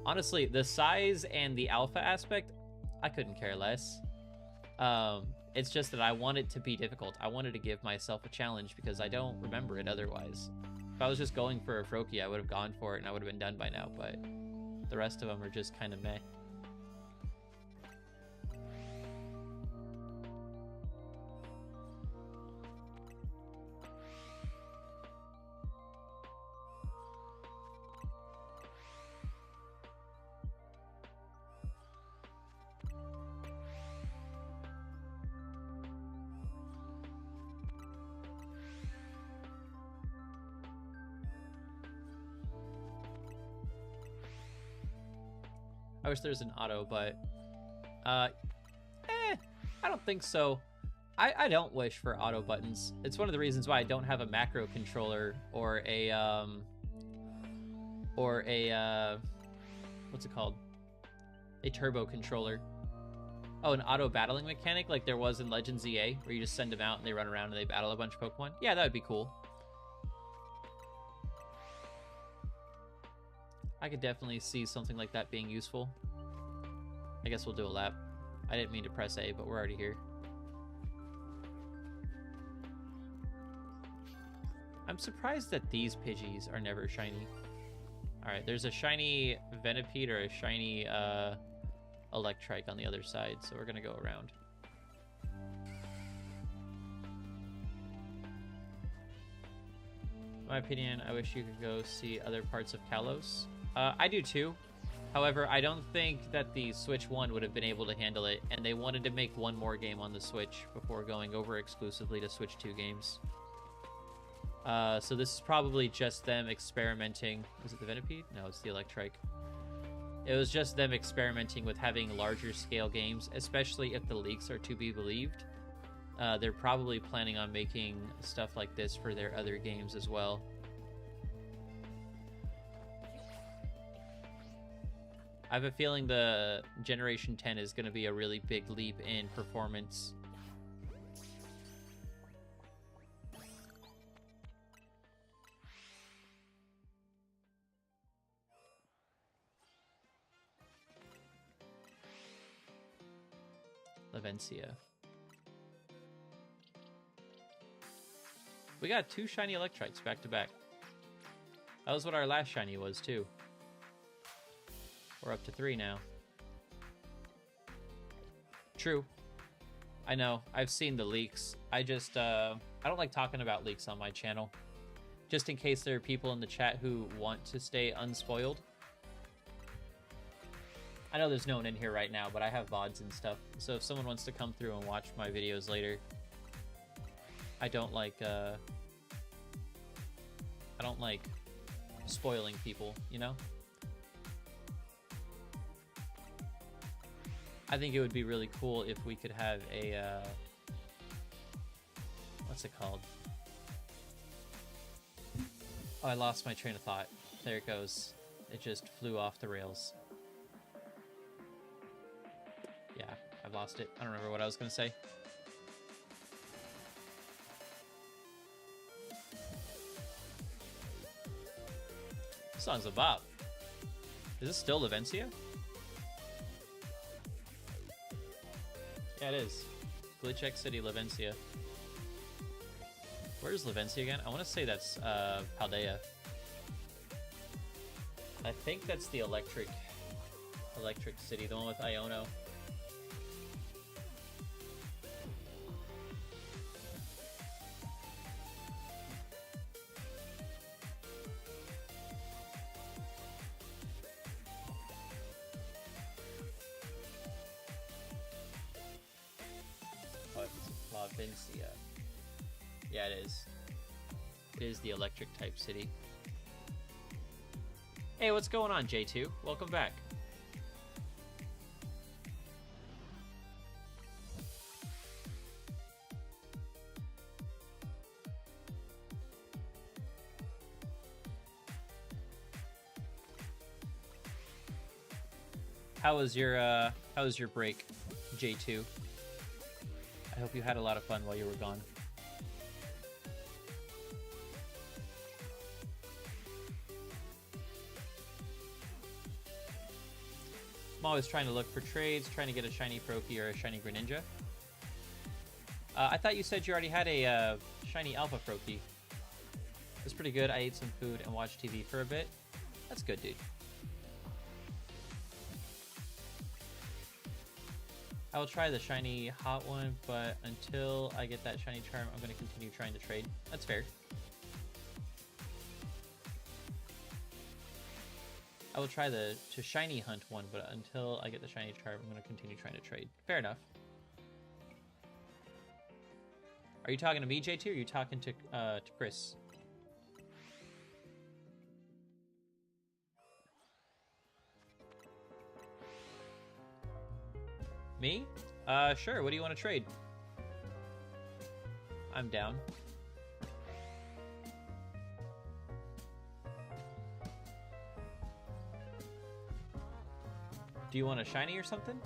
Honestly, the size and the alpha aspect, I couldn't care less. It's just that I want it to be difficult. I wanted to give myself a challenge because I don't remember it otherwise. If I was just going for a Froakie, I would have gone for it and I would have been done by now, but the rest of them are just kind of meh. I wish there was an auto, but I don't think so. I don't wish for auto buttons. It's one of the reasons why I don't have a macro controller or a what's it called? A turbo controller. Oh, an auto battling mechanic like there was in Legends EA, where you just send them out and they run around and they battle a bunch of Pokemon. Yeah, that would be cool. I could definitely see something like that being useful. I guess we'll do a lap. I didn't mean to press A, but we're already here. I'm surprised that these Pidgeys are never shiny. Alright, there's a shiny Venipede or a shiny Electrike on the other side, so we're gonna go around. In my opinion, I wish you could go see other parts of Kalos. I do too. However, I don't think that the Switch 1 would have been able to handle it, and they wanted to make one more game on the Switch before going over exclusively to Switch 2 games. So this is probably just them experimenting. Was it the Venipede? No, it's the Electrike. It was just them experimenting with having larger scale games, especially if the leaks are to be believed. They're probably planning on making stuff like this for their other games as well. I have a feeling the Generation 10 is going to be a really big leap in performance. Lavencia. We got 2 shiny Electrites back to back. That was what our last shiny was too. We're up to 3 now. True. I know. I've seen the leaks. I just, I don't like talking about leaks on my channel. Just in case there are people in the chat who want to stay unspoiled. I know there's no one in here right now, but I have VODs and stuff. So if someone wants to come through and watch my videos later, I don't like spoiling people, you know? I think it would be really cool if we could have a, what's it called? Oh, I lost my train of thought. There it goes. It just flew off the rails. Yeah, I've lost it. I don't remember what I was going to say. This song's a bop. Is this still Lavencia? Yeah, it is. Glitchx City, Lavencia. Where's Lavencia again? I want to say that's Paldea. I think that's the Electric City, the one with Iono. Athens the... Yeah, it is. It is the electric type city. Hey, what's going on, J2? Welcome back. How was your break, J2? I hope you had a lot of fun while you were gone. I'm always trying to look for trades, trying to get a shiny Froakie or a shiny Greninja. I thought you said you already had a shiny Alpha Froakie. It's pretty good. I ate some food and watched TV for a bit. That's good, dude. I will try the shiny hot one, but until I get that shiny charm, I'm going to continue trying to trade. That's fair. I will try the shiny hunt one, but until I get the shiny charm, I'm going to continue trying to trade. Fair enough. Are you talking to me, J2, or are you talking to Chris? Me? Sure. What do you want to trade? I'm down. Do you want a shiny or something?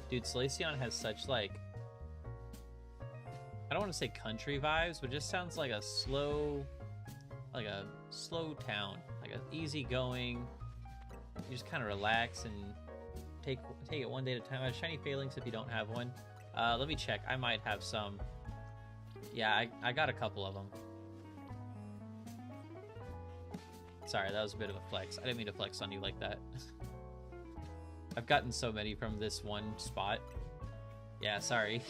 Dude, Salacion has such, like, I don't want to say country vibes, but it just sounds like a slow town, like an easygoing. You just kind of relax and take it one day at a time. I have shiny Phalanx if you don't have one. Let me check. I might have some. Yeah, I got a couple of them. Sorry, that was a bit of a flex. I didn't mean to flex on you like that. I've gotten so many from this one spot. Yeah, sorry.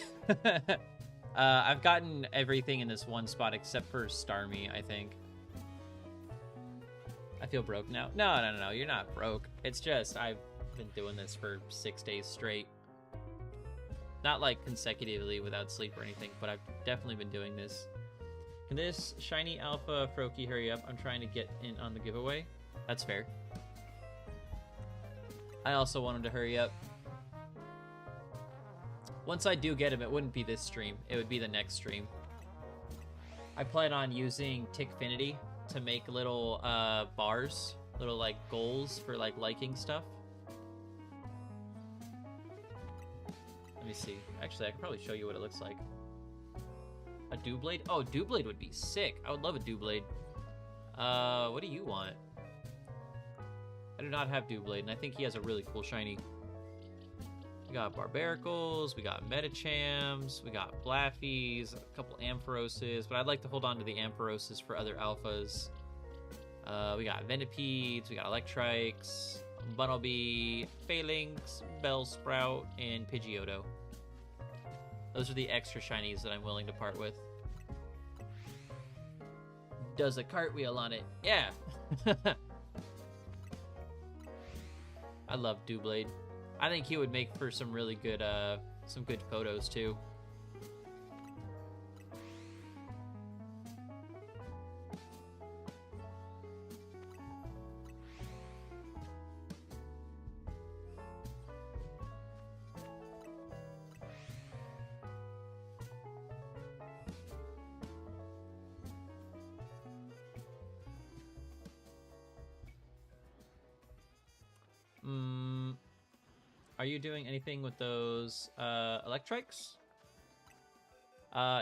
I've gotten everything in this one spot except for Starmie, I think. I feel broke now. No, you're not broke. It's just I've been doing this for 6 days straight. Not like consecutively without sleep or anything, but I've definitely been doing this. Can this shiny Alpha Froakie hurry up? I'm trying to get in on the giveaway. That's fair. I also want him to hurry up. Once I do get him, it wouldn't be this stream. It would be the next stream. I plan on using Tickfinity to make little bars, little like goals for like liking stuff. Let me see. Actually, I can probably show you what it looks like. A Doublade? Oh, Doublade would be sick. I would love a Doublade. What do you want? I do not have Doublade, and I think he has a really cool shiny. We got Barbaricles, we got Metachams, we got Blaffies, a couple Amphiroses, but I'd like to hold on to the Amphiroses for other alphas. We got Ventipedes, we got Electrikes, Bunnelby, Phalanx, Bellsprout, and Pidgeotto. Those are the extra shinies that I'm willing to part with. Does a cartwheel on it. Yeah! I love Doublade. I think he would make for some really good, some good photos too. Are you doing anything with those Electrikes?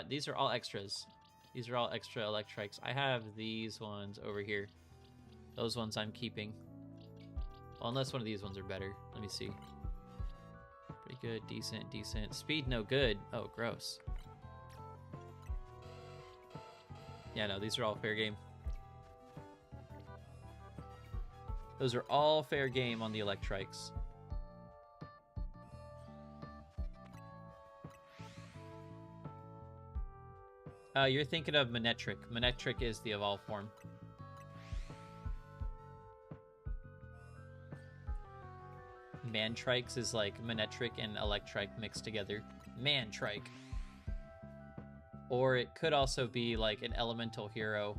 These are all extras. These are all extra Electrics. I have these ones over here. Those ones I'm keeping. Well, unless one of these ones are better. Let me see. Pretty good, decent, decent. Speed, no good. Oh, gross. Yeah, no, these are all fair game. Those are all fair game on the Electrics. You're thinking of Manectric. Manectric is the evolved form. Mantrikes is like Manectric and Electrike mixed together. Mantrike. Or it could also be like an elemental hero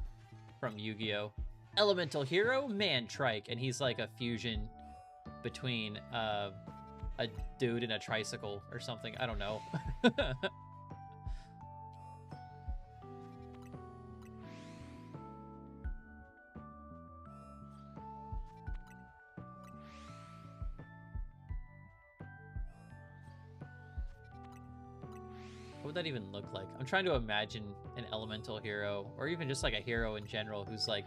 from Yu-Gi-Oh! Elemental hero, Mantrike, and he's like a fusion between a dude and a tricycle or something. I don't know. What would that even look like? I'm trying to imagine an elemental hero, or even just like a hero in general whose like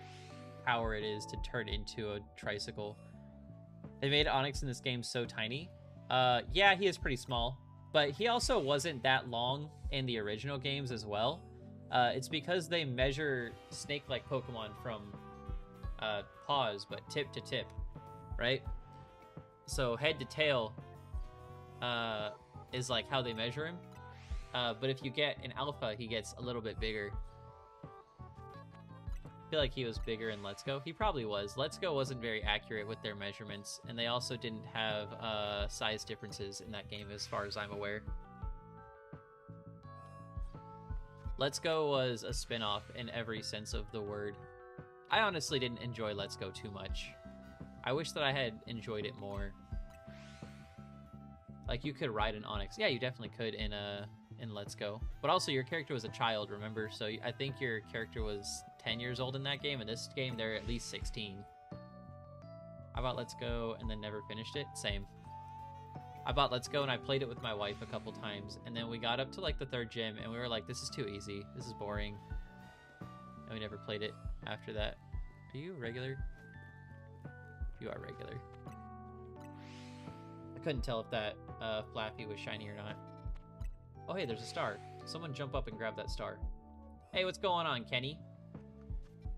power it is to turn into a tricycle. They made Onyx in this game so tiny. Yeah, he is pretty small, but he also wasn't that long in the original games as well. It's because they measure snake-like Pokemon from paws, but tip to tip, right? So head to tail is like how they measure him. But if you get an alpha, he gets a little bit bigger. I feel like he was bigger in Let's Go. He probably was. Let's Go wasn't very accurate with their measurements, and they also didn't have size differences in that game as far as I'm aware. Let's Go was a spin-off in every sense of the word. I honestly didn't enjoy Let's Go too much. I wish that I had enjoyed it more. Like, you could ride an Onyx. Yeah, you definitely could in Let's Go. But also, your character was a child, remember? So I think your character was 10 years old in that game. In this game, they're at least 16. I bought Let's Go and then never finished it. Same. I bought Let's Go and I played it with my wife a couple times. And then we got up to, like, the 3rd gym, and we were like, this is too easy. This is boring. And we never played it after that. Are you regular? You are regular. I couldn't tell if that Flaffy was shiny or not. Oh, hey, there's a star. Someone jump up and grab that star. Hey, what's going on, Kenny?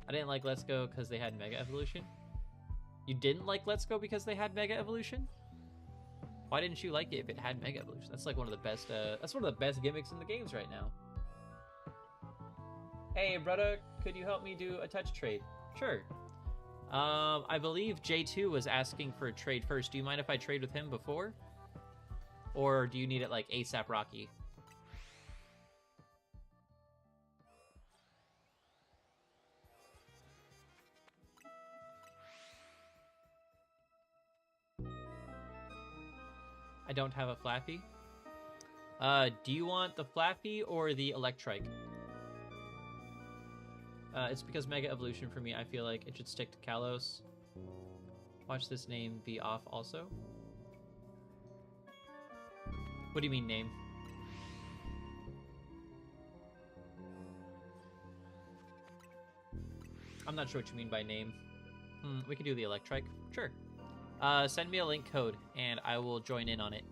I didn't like Let's Go because they had Mega Evolution. You didn't like Let's Go because they had Mega Evolution? Why didn't you like it if it had Mega Evolution? That's like one of the best, that's one of the best gimmicks in the games right now. Hey, brother, could you help me do a touch trade? Sure. I believe J2 was asking for a trade first. Do you mind if I trade with him before? Or do you need it like ASAP Rocky? I don't have a Flappy. Do you want the Flappy or the Electrike? It's because Mega Evolution for me, I feel like it should stick to Kalos. Watch this name be off also. What do you mean name? I'm not sure what you mean by name. We can do the Electrike. Sure. Send me a link code and I will join in on it.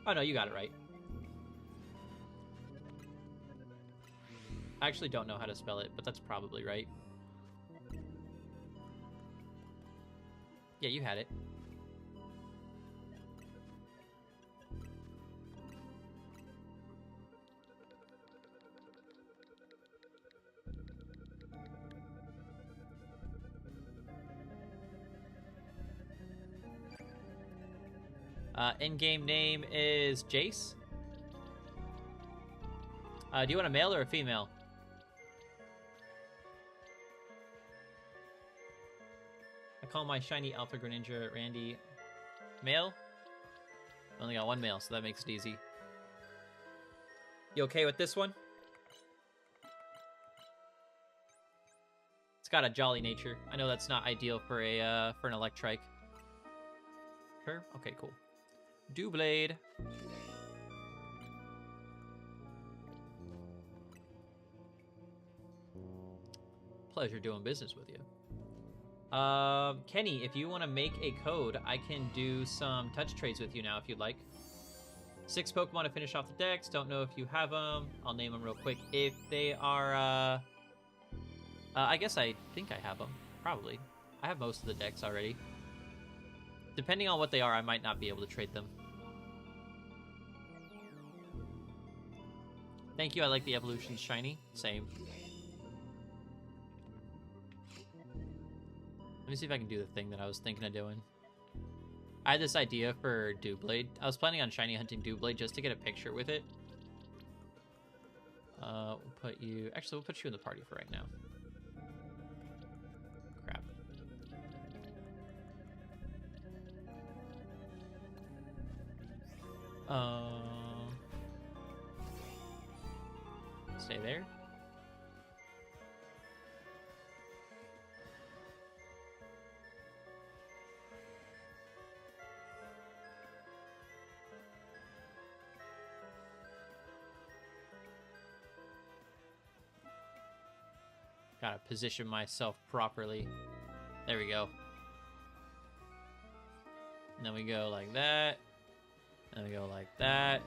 Oh no, you got it right. I actually don't know how to spell it, but that's probably right. Yeah, you had it. In-game name is Jace. Do you want a male or a female? I call my shiny Alpha Greninja Randy male. I only got one male, so that makes it easy. You okay with this one? It's got a jolly nature. I know that's not ideal for a for an Electrike. Sure. Okay, cool. Doublade. pleasure doing business with you. Kenny, if you want to make a code, I can do some touch trades with you now if you'd like. 6 Pokemon to finish off the decks. Don't know if you have them. I'll name them real quick. If they are, I guess I think I have them. Probably. I have most of the decks already. Depending on what they are, I might not be able to trade them. Thank you, I like the evolution shiny. Same. Let me see if I can do the thing that I was thinking of doing. I had this idea for Doublade. I was planning on shiny hunting Doublade just to get a picture with it. We'll put you... Actually, we'll put you in the party for right now. Crap. Stay there. Gotta position myself properly. There we go. And then we go like that. And we go like that.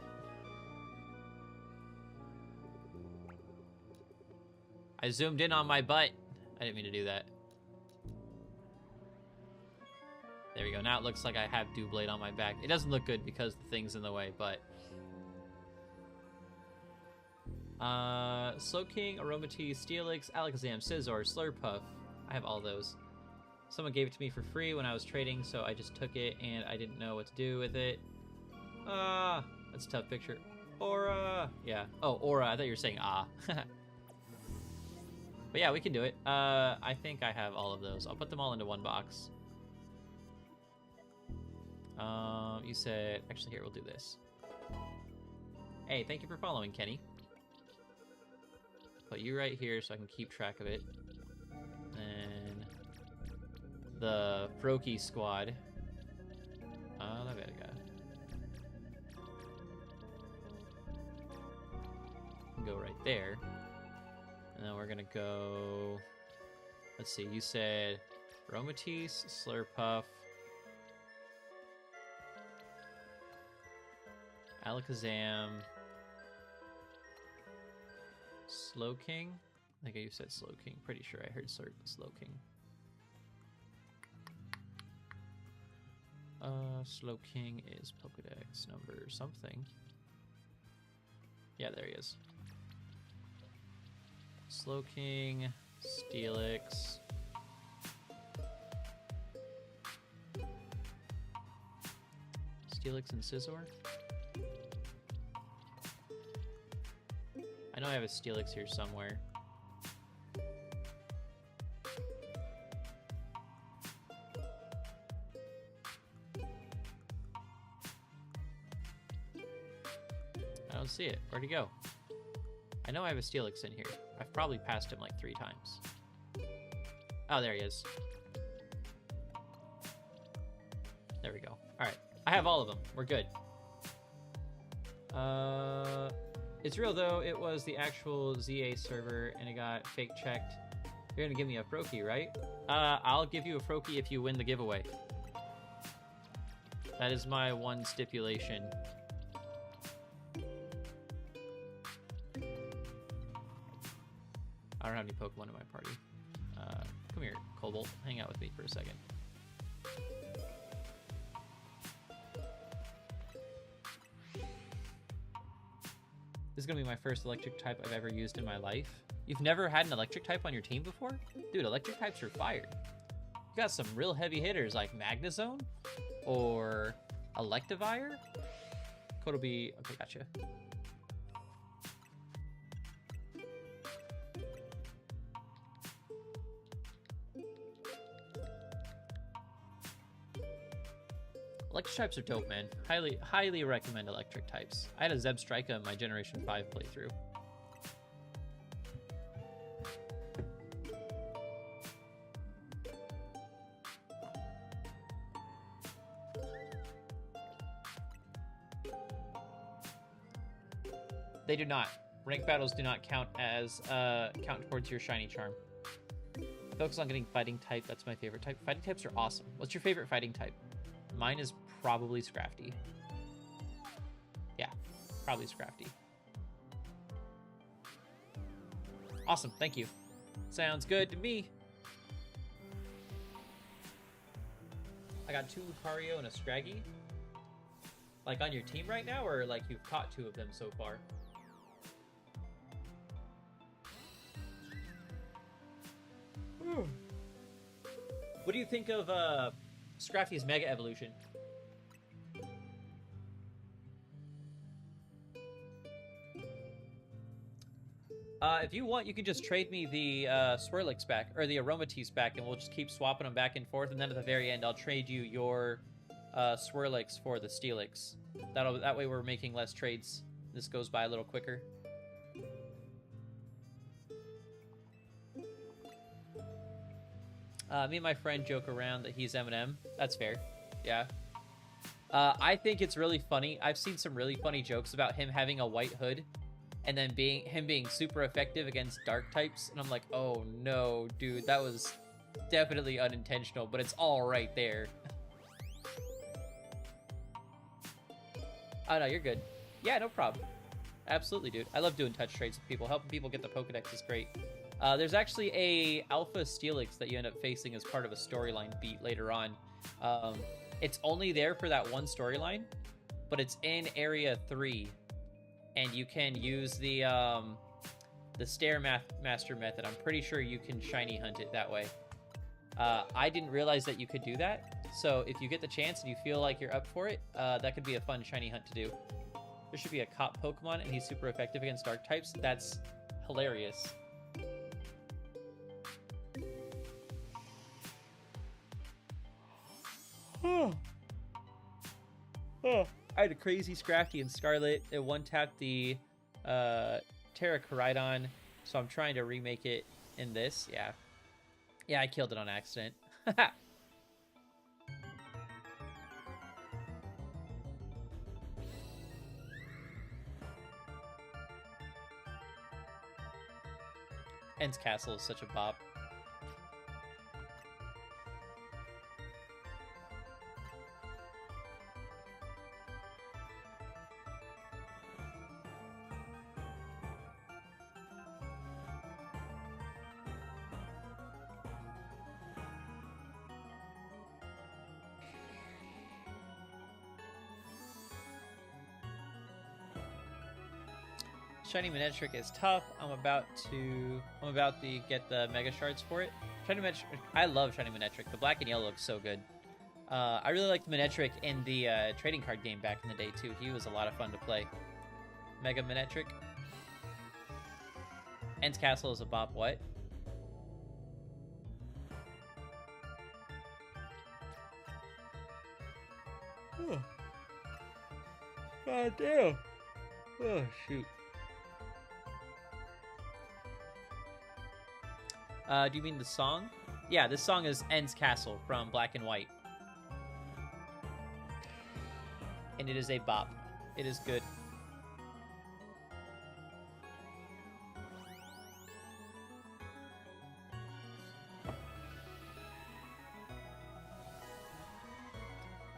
I zoomed in on my butt. I didn't mean to do that. There we go. Now it looks like I have Doublade on my back. It doesn't look good because the thing's in the way, but... Slowking, Aromatisse, Steelix, Alakazam, Scizor, Slurpuff. I have all those. Someone gave it to me for free when I was trading, so I just took it and I didn't know what to do with it. That's a tough picture. Aura! Yeah. Oh, Aura. I thought you were saying ah. But yeah, we can do it. I think I have all of those. I'll put them all into one box. You said... Actually, here, we'll do this. Hey, thank you for following, Kenny. Put you right here so I can keep track of it. And the Froakie squad. La verga. Go right there. And then we're gonna go... Let's see, you said Aromatisse, Slurpuff, Alakazam, Slowking. I think you said Slowking. Pretty sure I heard Slowking. Slowking is Pokedex number something. Yeah, there he is. Slowking, Steelix, Steelix and Scizor. I know I have a Steelix here somewhere. I don't see it. Where'd he go? I know I have a Steelix in here. I've probably passed him like 3 times. Oh, there he is. There we go. Alright. I have all of them. We're good. It's real though. It was the actual ZA server and it got fake checked. You're gonna give me a Froakie, right? I'll give you a Froakie if you win the giveaway. That is my one stipulation. I don't have any Pokemon in my party. Come here, Cobalt. Hang out with me for a second. This is going to be my first electric type I've ever used in my life. You've never had an electric type on your team before? Dude, electric types are fired. You got some real heavy hitters like Magnezone or Electivire. Code will be... Okay, gotcha. Electric types are dope, man. Highly recommend electric types. I had a Zebstrika in my Generation 5 playthrough. They do not. Rank battles do not count as count towards your shiny charm. Focus on getting fighting type. That's my favorite type. Fighting types are awesome. What's your favorite fighting type? Mine is probably Scrafty. Yeah, probably Scrafty. Awesome, thank you. Sounds good to me. I got 2 Lucario and a Scraggy. Like on your team right now, or like you've caught 2 of them so far? What do you think of Scrafty's Mega Evolution? If you want, you can just trade me the Swirlix back, or the Aromatisse back, and we'll just keep swapping them back and forth, and then at the very end, I'll trade you your Swirlix for the Steelix. That way we're making less trades. This goes by a little quicker. Me and my friend joke around that he's Eminem. That's fair. Yeah. I think it's really funny. I've seen some really funny jokes about him having a white hood and then being super effective against dark types. And I'm like, oh no, dude, that was definitely unintentional, but it's all right there. Oh no, you're good. Yeah, no problem. Absolutely, dude. I love doing touch trades with people. Helping people get the Pokedex is great. There's actually a Alpha Steelix that you end up facing as part of a storyline beat later on. It's only there for that one storyline, but it's in Area 3, and you can use the Stairmaster method. I'm pretty sure you can shiny hunt it that way. I didn't realize that you could do that, so if you get the chance and you feel like you're up for it, that could be a fun shiny hunt to do. There should be a cop Pokemon, and he's super effective against dark types. That's hilarious. I had a crazy Scrafty and Scarlet. It one-tapped the Terracoridon, so I'm trying to remake it in this. Yeah, I killed it on accident. Ents Castle is such a bop. Shiny Manectric is tough. I'm about to get the Mega Shards for it. Shiny Manectric, I love Shiny Manectric. The black and yellow looks so good. I really liked Manectric in the trading card game back in the day too. He was a lot of fun to play. Mega Manectric. Ents Castle is a bop. What? Oh. God damn. Oh shoot. Do you mean the song? Yeah, this song is Ents Castle from Black and White. And it is a bop. It is good.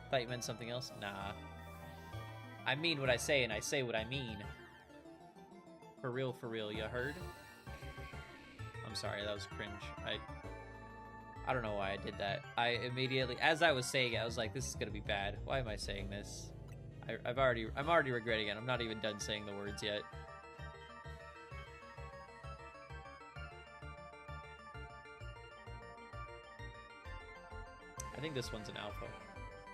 Thought you meant something else? Nah. I mean what I say, and I say what I mean. For real, you heard? I'm sorry, that was cringe. I don't know why I did that. I immediately, as I was saying it, I was like, this is gonna be bad. Why am I saying this? I'm already regretting it. I'm not even done saying the words yet. I think this one's an alpha.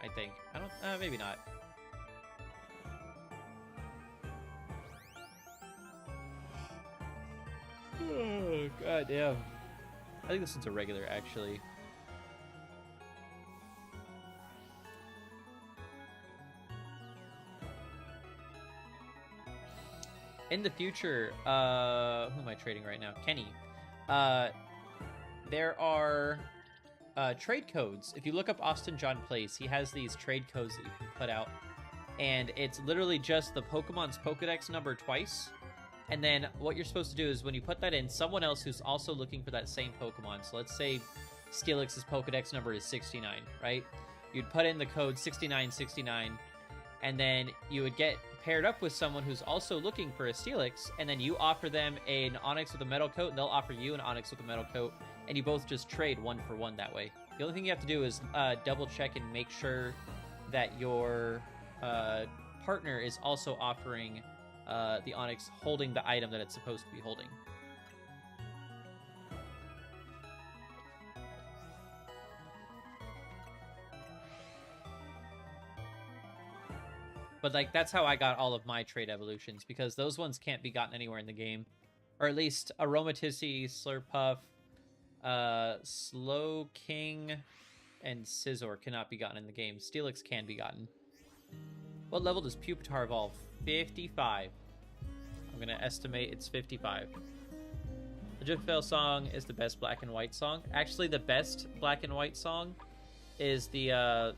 I think. I don't, maybe not. Oh, god damn. I think this one's a regular, actually. In the future, who am I trading right now? Kenny. There are trade codes. If you look up Austin John Place, he has these trade codes that you can put out. And it's literally just the Pokemon's Pokedex number twice. And then what you're supposed to do is when you put that in, someone else who's also looking for that same Pokemon. So let's say Steelix's Pokedex number is 69, right? You'd put in the code 6969, and then you would get paired up with someone who's also looking for a Steelix, and then you offer them an Onix with a metal coat, and they'll offer you an Onix with a metal coat, and you both just trade 1 for 1 that way. The only thing you have to do is double check and make sure that your partner is also offering the Onix holding the item that it's supposed to be holding. But, like, that's how I got all of my trade evolutions, because those ones can't be gotten anywhere in the game. Or at least Aromatisse, Slurpuff, Slowking, and Scizor cannot be gotten in the game. Steelix can be gotten. What level does Pupitar evolve? 55. I'm going to estimate it's 55. The Driftveil song is the best black and white song. Actually, the best black and white song is the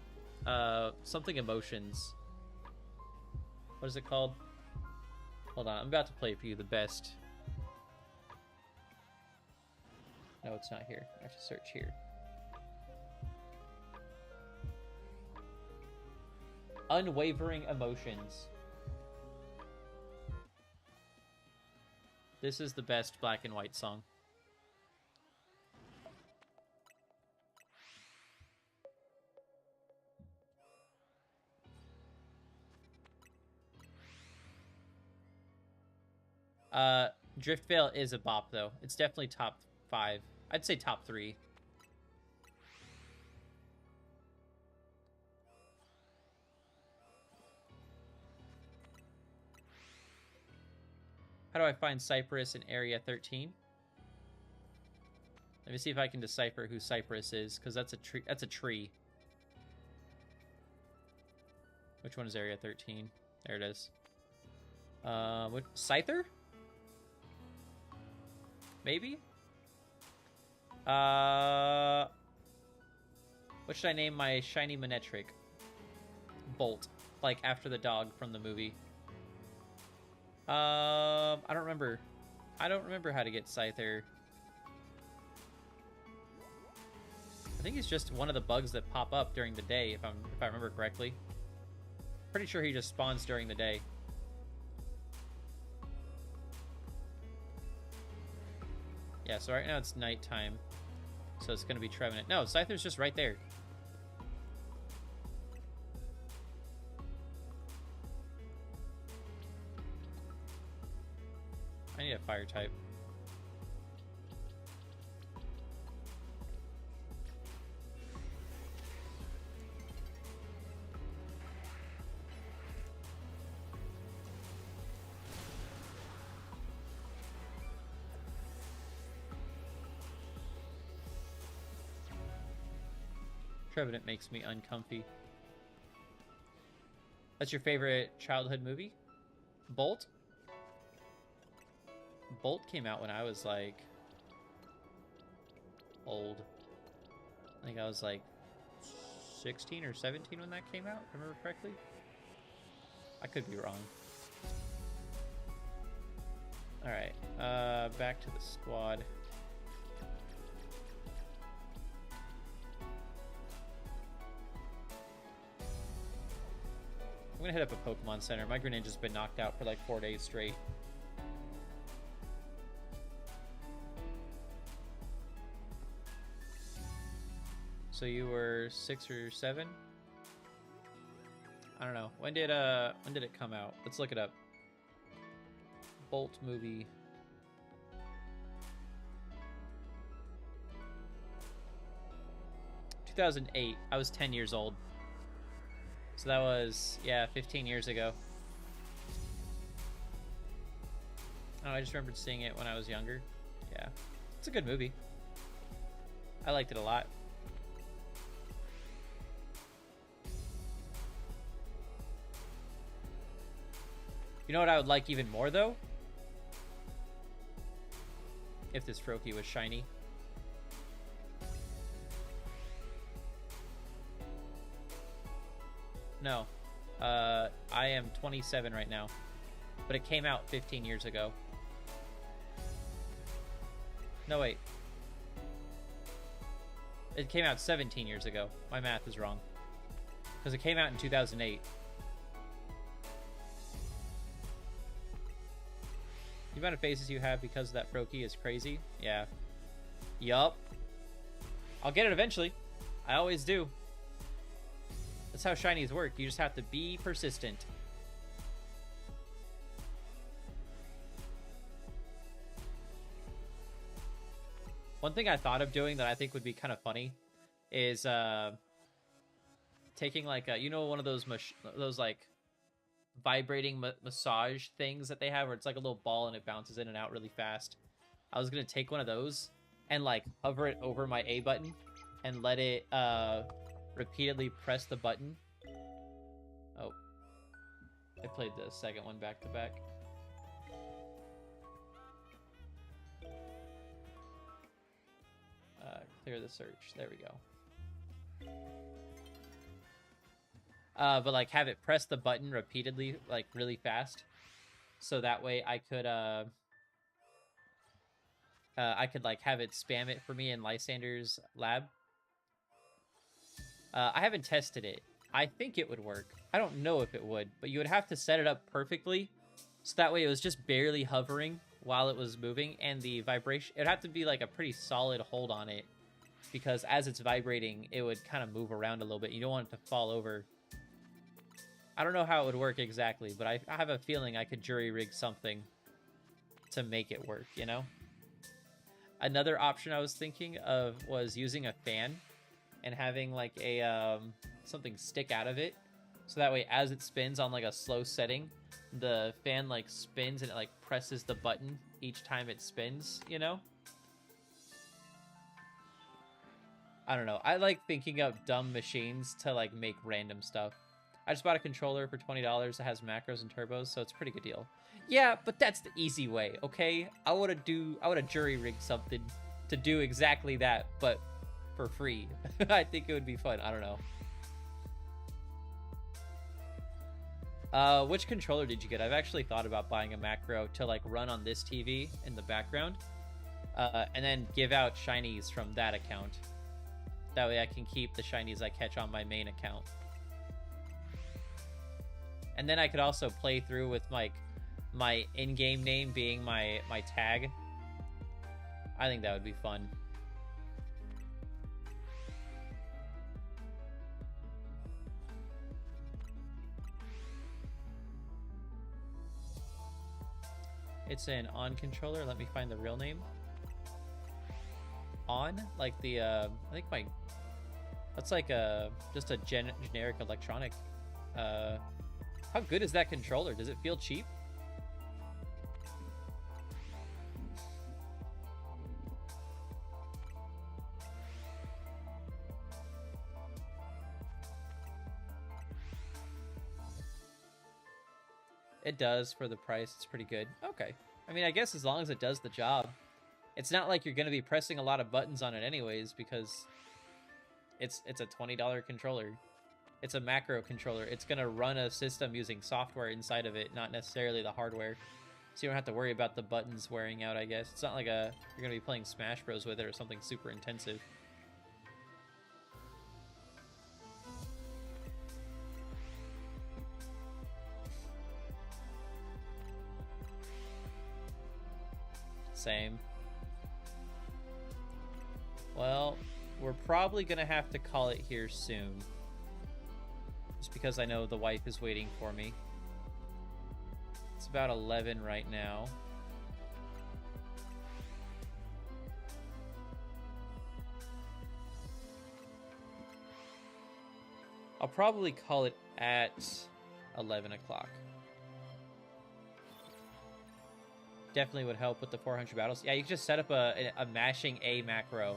something Emotions. What is it called? Hold on, I'm about to play for you the best. No, it's not here. I have to search here. Unwavering Emotions. This is the best black and white song. Driftveil is a bop, though. It's definitely top 5. I'd say top 3. How do I find Cypress in Area 13? Let me see if I can decipher who Cypress is, because that's a tree. That's a tree. Which one is Area 13? There it is. What, Scyther? Maybe? What should I name my shiny Manectric? Bolt. Like after the dog from the movie. I don't remember. I don't remember how to get Scyther. I think it's just one of the bugs that pop up during the day, if I remember correctly. Pretty sure he just spawns during the day. Yeah, so right now it's nighttime. So it's going to be Trevenant. No, Scyther's just right there. I need a fire type. Trevenant makes me uncomfy. That's your favorite childhood movie? Bolt? Bolt came out when I was, like, old. I think I was, like, 16 or 17 when that came out, if I remember correctly. I could be wrong. Alright, back to the squad. I'm gonna hit up a Pokemon Center. My Greninja's been knocked out for like 4 days straight. So you were 6 or 7? I don't know. When did it come out? Let's look it up. Bolt movie. ...2008. I was 10 years old. So that was, yeah, 15 years ago. Oh, I just remembered seeing it when I was younger. Yeah. It's a good movie. I liked it a lot. You know what I would like even more, though? If this Froakie was shiny. No. I am 27 right now. But it came out 15 years ago. No, wait. It came out 17 years ago. My math is wrong. Because it came out in 2008. The amount of faces you have because of that Froakie is crazy. Yeah. Yup. I'll get it eventually. I always do. That's how shinies work. You just have to be persistent. One thing I thought of doing that I think would be kind of funny is taking like a, you know, one of those like vibrating massage things that they have where it's like a little ball and it bounces in and out really fast. I was gonna take one of those and like hover it over my A button and let it repeatedly press the button. Oh, I played the second one back to back. Clear the search. There we go. But like have it press the button repeatedly, like really fast, so that way I could like have it spam it for me in Lysander's lab. I haven't tested it. I think it would work. I don't know if it would, but you would have to set it up perfectly, so that way it was just barely hovering while it was moving, and the vibration, it would have to be like a pretty solid hold on it, because as it's vibrating, it would kind of move around a little bit. You don't want it to fall over. I don't know how it would work exactly, but I have a feeling I could jury-rig something to make it work, you know? Another option I was thinking of was using a fan and having like a something stick out of it, so that way as it spins on like a slow setting, the fan like spins and it like presses the button each time it spins, you know? I don't know. I like thinking up dumb machines to like make random stuff. I just bought a controller for $20 that has macros and turbos, so it's a pretty good deal. Yeah, but that's the easy way, okay? I would have jury-rigged something to do exactly that, but for free. I think it would be fun. I don't know. Which controller did you get? I've actually thought about buying a macro to like run on this TV in the background, and then give out shinies from that account. That way I can keep the shinies I catch on my main account. And then I could also play through with like my in-game name being my tag. I think that would be fun. It's an On controller. Let me find the real name. On? Like the, I think my... That's like just a generic electronic. How good is that controller? Does it feel cheap? It does for the price. It's pretty good. Okay. I mean, I guess as long as it does the job. It's not like you're going to be pressing a lot of buttons on it anyways, because it's a $20 controller. It's a macro controller. It's going to run a system using software inside of it, not necessarily the hardware. So you don't have to worry about the buttons wearing out, I guess. It's not like you're going to be playing Smash Bros. With it or something super intensive. Same. Well, we're probably going to have to call it here soon. Just because I know the wife is waiting for me. It's about 11 right now. I'll probably call it at 11 o'clock. Definitely would help with the 400 battles. Yeah, you can just set up a mashing A macro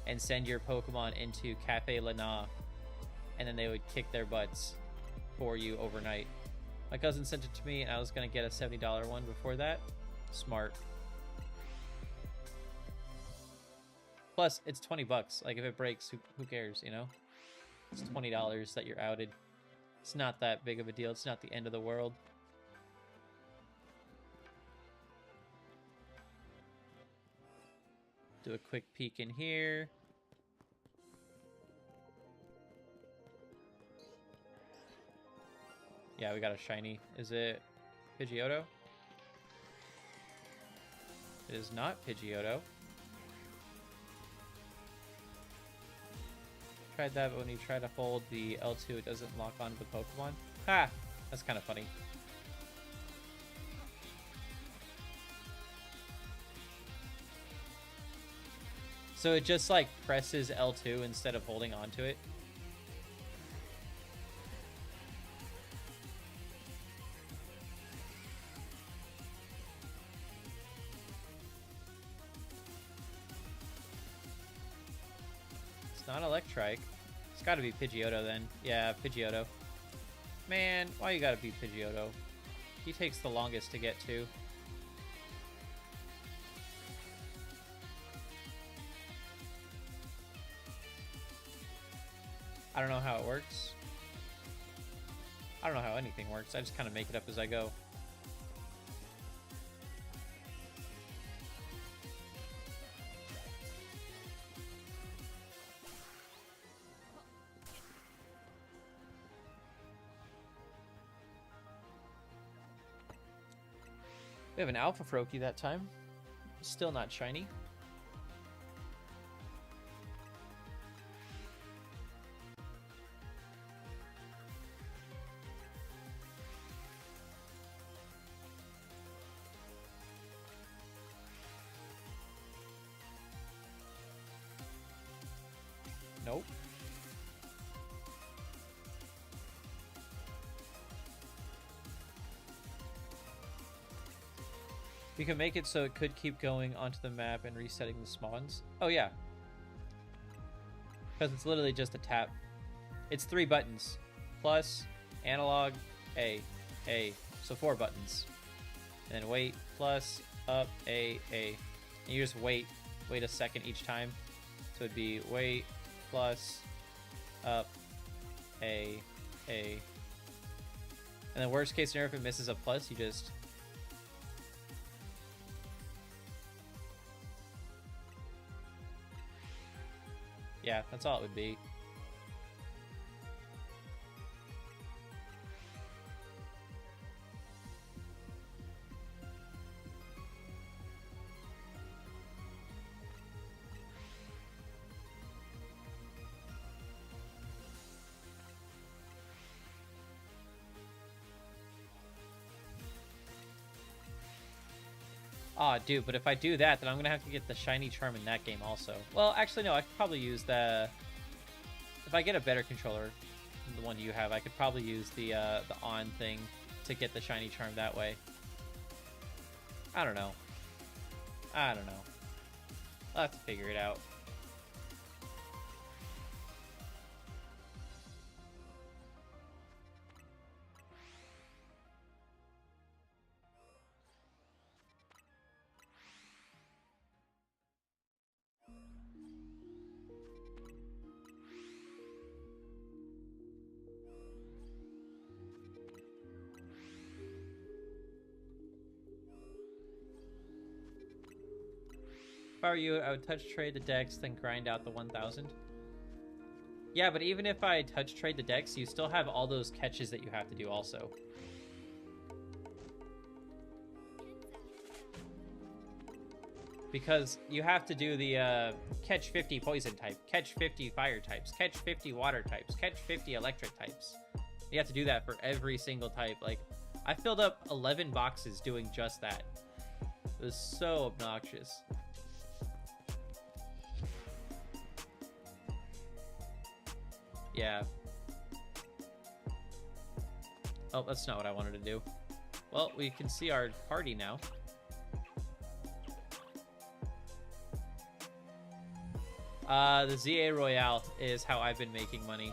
and send your Pokemon into Cafe Lana, and then they would kick their butts for you overnight. My cousin sent it to me, and I was going to get a $70 one before that. Smart. Plus, it's 20 bucks. Like, if it breaks, who cares, you know? It's $20 that you're outed. It's not that big of a deal. It's not the end of the world. Do a quick peek in here. Yeah, we got a shiny. Is it Pidgeotto? It is not Pidgeotto. Tried that, but when you try to hold the L2, it doesn't lock onto the Pokemon. Ha! That's kind of funny. So it just like presses L2 instead of holding onto it. It's not Electrike. It's got to be Pidgeotto then. Yeah, Pidgeotto. Man, why you gotta be Pidgeotto? He takes the longest to get to. I don't know how it works. I don't know how anything works. I just kind of make it up as I go. We have an Alpha Froakie that time. Still not shiny. Nope. We can make it so it could keep going onto the map and resetting the spawns. Oh, yeah. Because it's literally just a tap. It's 3 buttons. Plus, analog, A. So 4 buttons. And then wait, plus, up, A. And you just wait a second each time. So it'd be wait, plus, up, A. And then worst case scenario, if it misses a plus, you just... Yeah, that's all it would be. Aw, dude, but if I do that, then I'm gonna have to get the shiny charm in that game also. Well, actually, no, I could probably use the... If I get a better controller than the one you have, I could probably use the on thing to get the shiny charm that way. I don't know. I'll have to figure it out. If I were you, I would touch trade the decks, then grind out the 1,000. Yeah, but even if I touch trade the decks, you still have all those catches that you have to do also. Because you have to do the catch 50 poison type, catch 50 fire types, catch 50 water types, catch 50 electric types. You have to do that for every single type. Like, I filled up 11 boxes doing just that. It was so obnoxious. Yeah. Oh, that's not what I wanted to do. Well, we can see our party now. The ZA Royale is how I've been making money.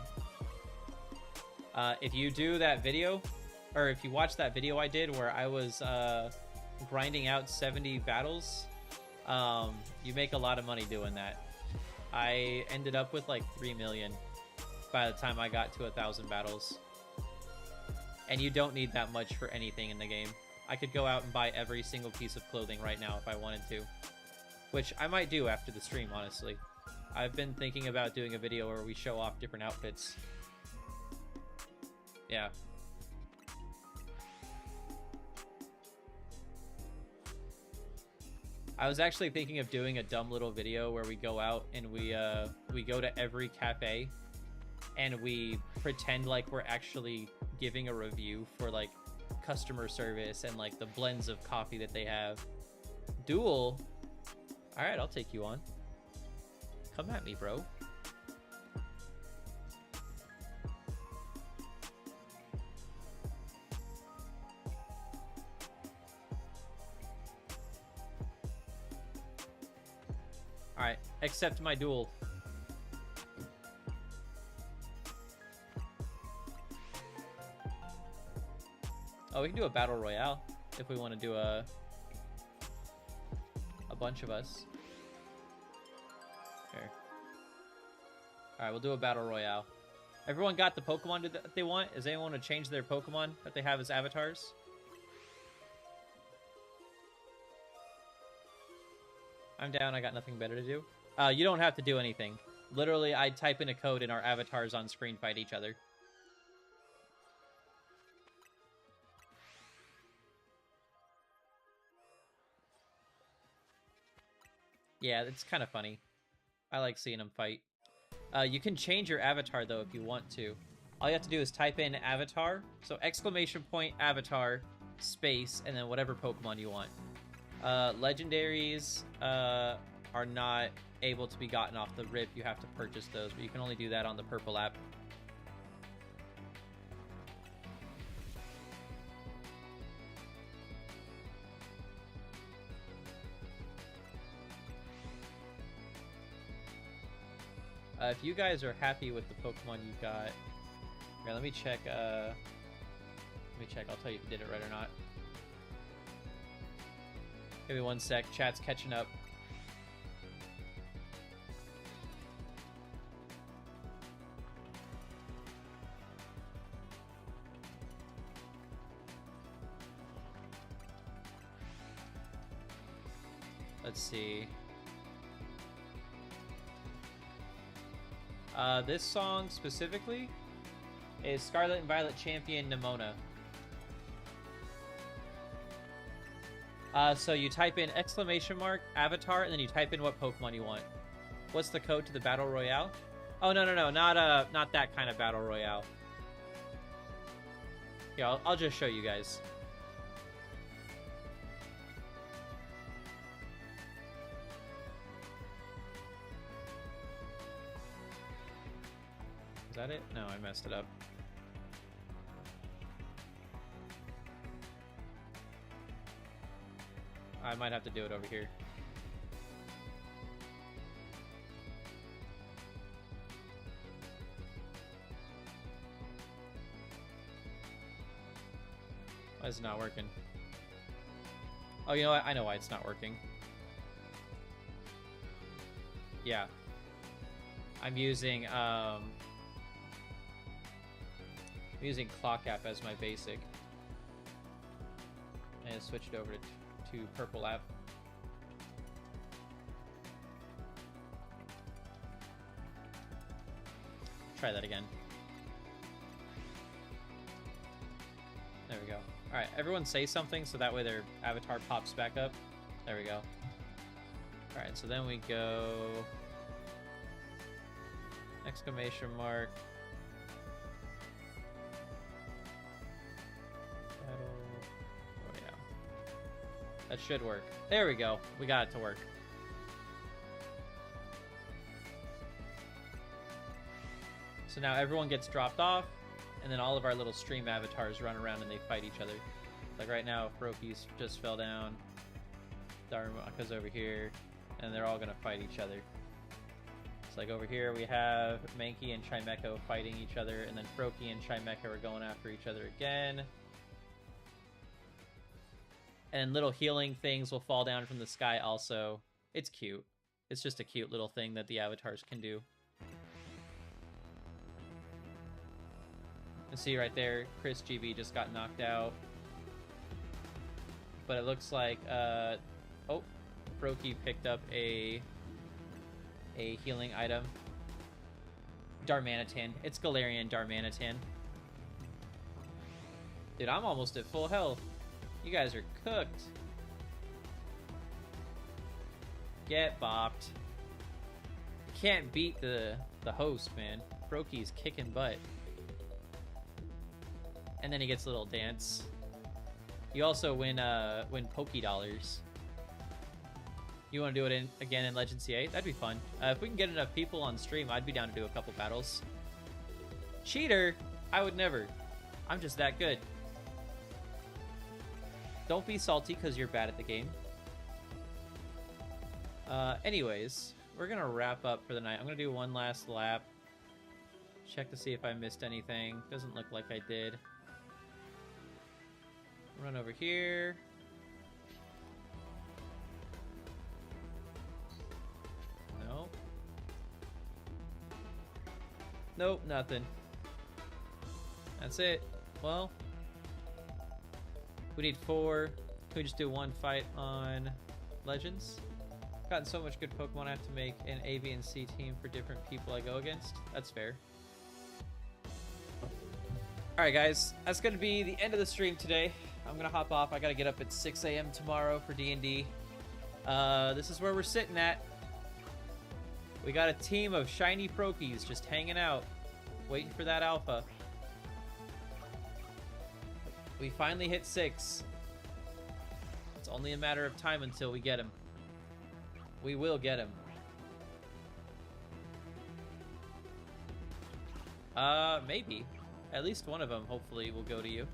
If you do that video, or if you watch that video I did where I was grinding out 70 battles, you make a lot of money doing that. I ended up with like 3 million by the time I got to 1,000 battles. And you don't need that much for anything in the game. I could go out and buy every single piece of clothing right now if I wanted to. which I might do after the stream, honestly. I've been thinking about doing a video where we show off different outfits. Yeah. I was actually thinking of doing a dumb little video where we go out and we go to every cafe and we pretend like we're actually giving a review for like customer service and like the blends of coffee that they have. Duel? All right, I'll take you on. Come at me, bro. All right, accept my duel. Oh, we can do a battle royale if we want to do a bunch of us. Here. All right, we'll do a battle royale. Everyone got the Pokemon that they want? Is anyone want to change their Pokemon that they have as avatars? I'm down. I got nothing better to do. You don't have to do anything. Literally, I type in a code and our avatars on screen fight each other. Yeah, it's kind of funny. I like seeing them fight. You can change your avatar, though, if you want to. All you have to do is type in avatar. So ! avatar, space, and then whatever Pokemon you want. Legendaries are not able to be gotten off the rip. You have to purchase those, but you can only do that on the purple app. If you guys are happy with the Pokemon you got, here, let me check. Let me check. I'll tell you if you did it right or not. Give me one sec. Chat's catching up. Let's see. This song specifically is Scarlet and Violet Champion Nimona. So you type in ! avatar, and then you type in what Pokemon you want. What's the code to the Battle Royale? Oh, no, not that kind of Battle Royale. Yeah, I'll just show you guys. Is that it? No, I messed it up. I might have to do it over here. Why is it not working? Oh, you know what? I know why it's not working. Yeah. I'm using Clock App as my basic. And I switched over to Purple App. Try that again. There we go. Alright, everyone say something so that way their avatar pops back up. There we go. Alright, so then we go... ! That should work. There we go. We got it to work. So now everyone gets dropped off, and then all of our little stream avatars run around and they fight each other. Like right now, Froakie's just fell down. Darumaka's over here, and they're all gonna fight each other. It's like over here we have Mankey and Chimecho fighting each other, and then Froakie and Chimecho are going after each other again. And little healing things will fall down from the sky also. It's cute. It's just a cute little thing that the avatars can do. You see right there, Chris GB just got knocked out. But it looks like, oh, Froakie picked up a healing item. Darmanitan. It's Galarian Darmanitan. Dude, I'm almost at full health. You guys are cooked. Get bopped. You can't beat the host, man. Froakie's kicking butt. And then he gets a little dance. You also win Poké Dollars. You want to do it again in Legend CA? That'd be fun. If we can get enough people on stream, I'd be down to do a couple battles. Cheater! I would never. I'm just that good. Don't be salty because you're bad at the game. Anyways, we're going to wrap up for the night. I'm going to do one last lap. Check to see if I missed anything. Doesn't look like I did. Run over here. Nope. Nope, nothing. That's it. Well, we need 4. Can we just do 1 fight on Legends? Gotten so much good Pokemon, I have to make an A, B, and C team for different people I go against. That's fair. Alright guys, that's going to be the end of the stream today. I'm going to hop off. I got to get up at 6 a.m. tomorrow for D&D. This is where we're sitting at. We got a team of shiny Froakies just hanging out, waiting for that alpha. We finally hit 6. It's only a matter of time until we get him. We will get him. Maybe. At least one of them, hopefully, will go to you.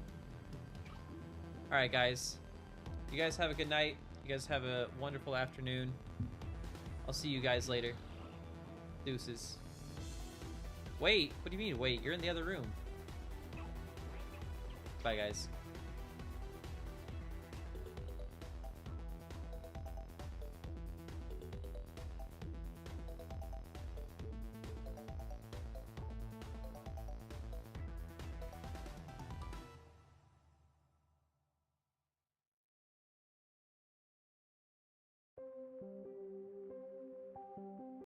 Alright, guys. You guys have a good night. You guys have a wonderful afternoon. I'll see you guys later. Deuces. Wait! What do you mean, wait? You're in the other room. Bye, guys.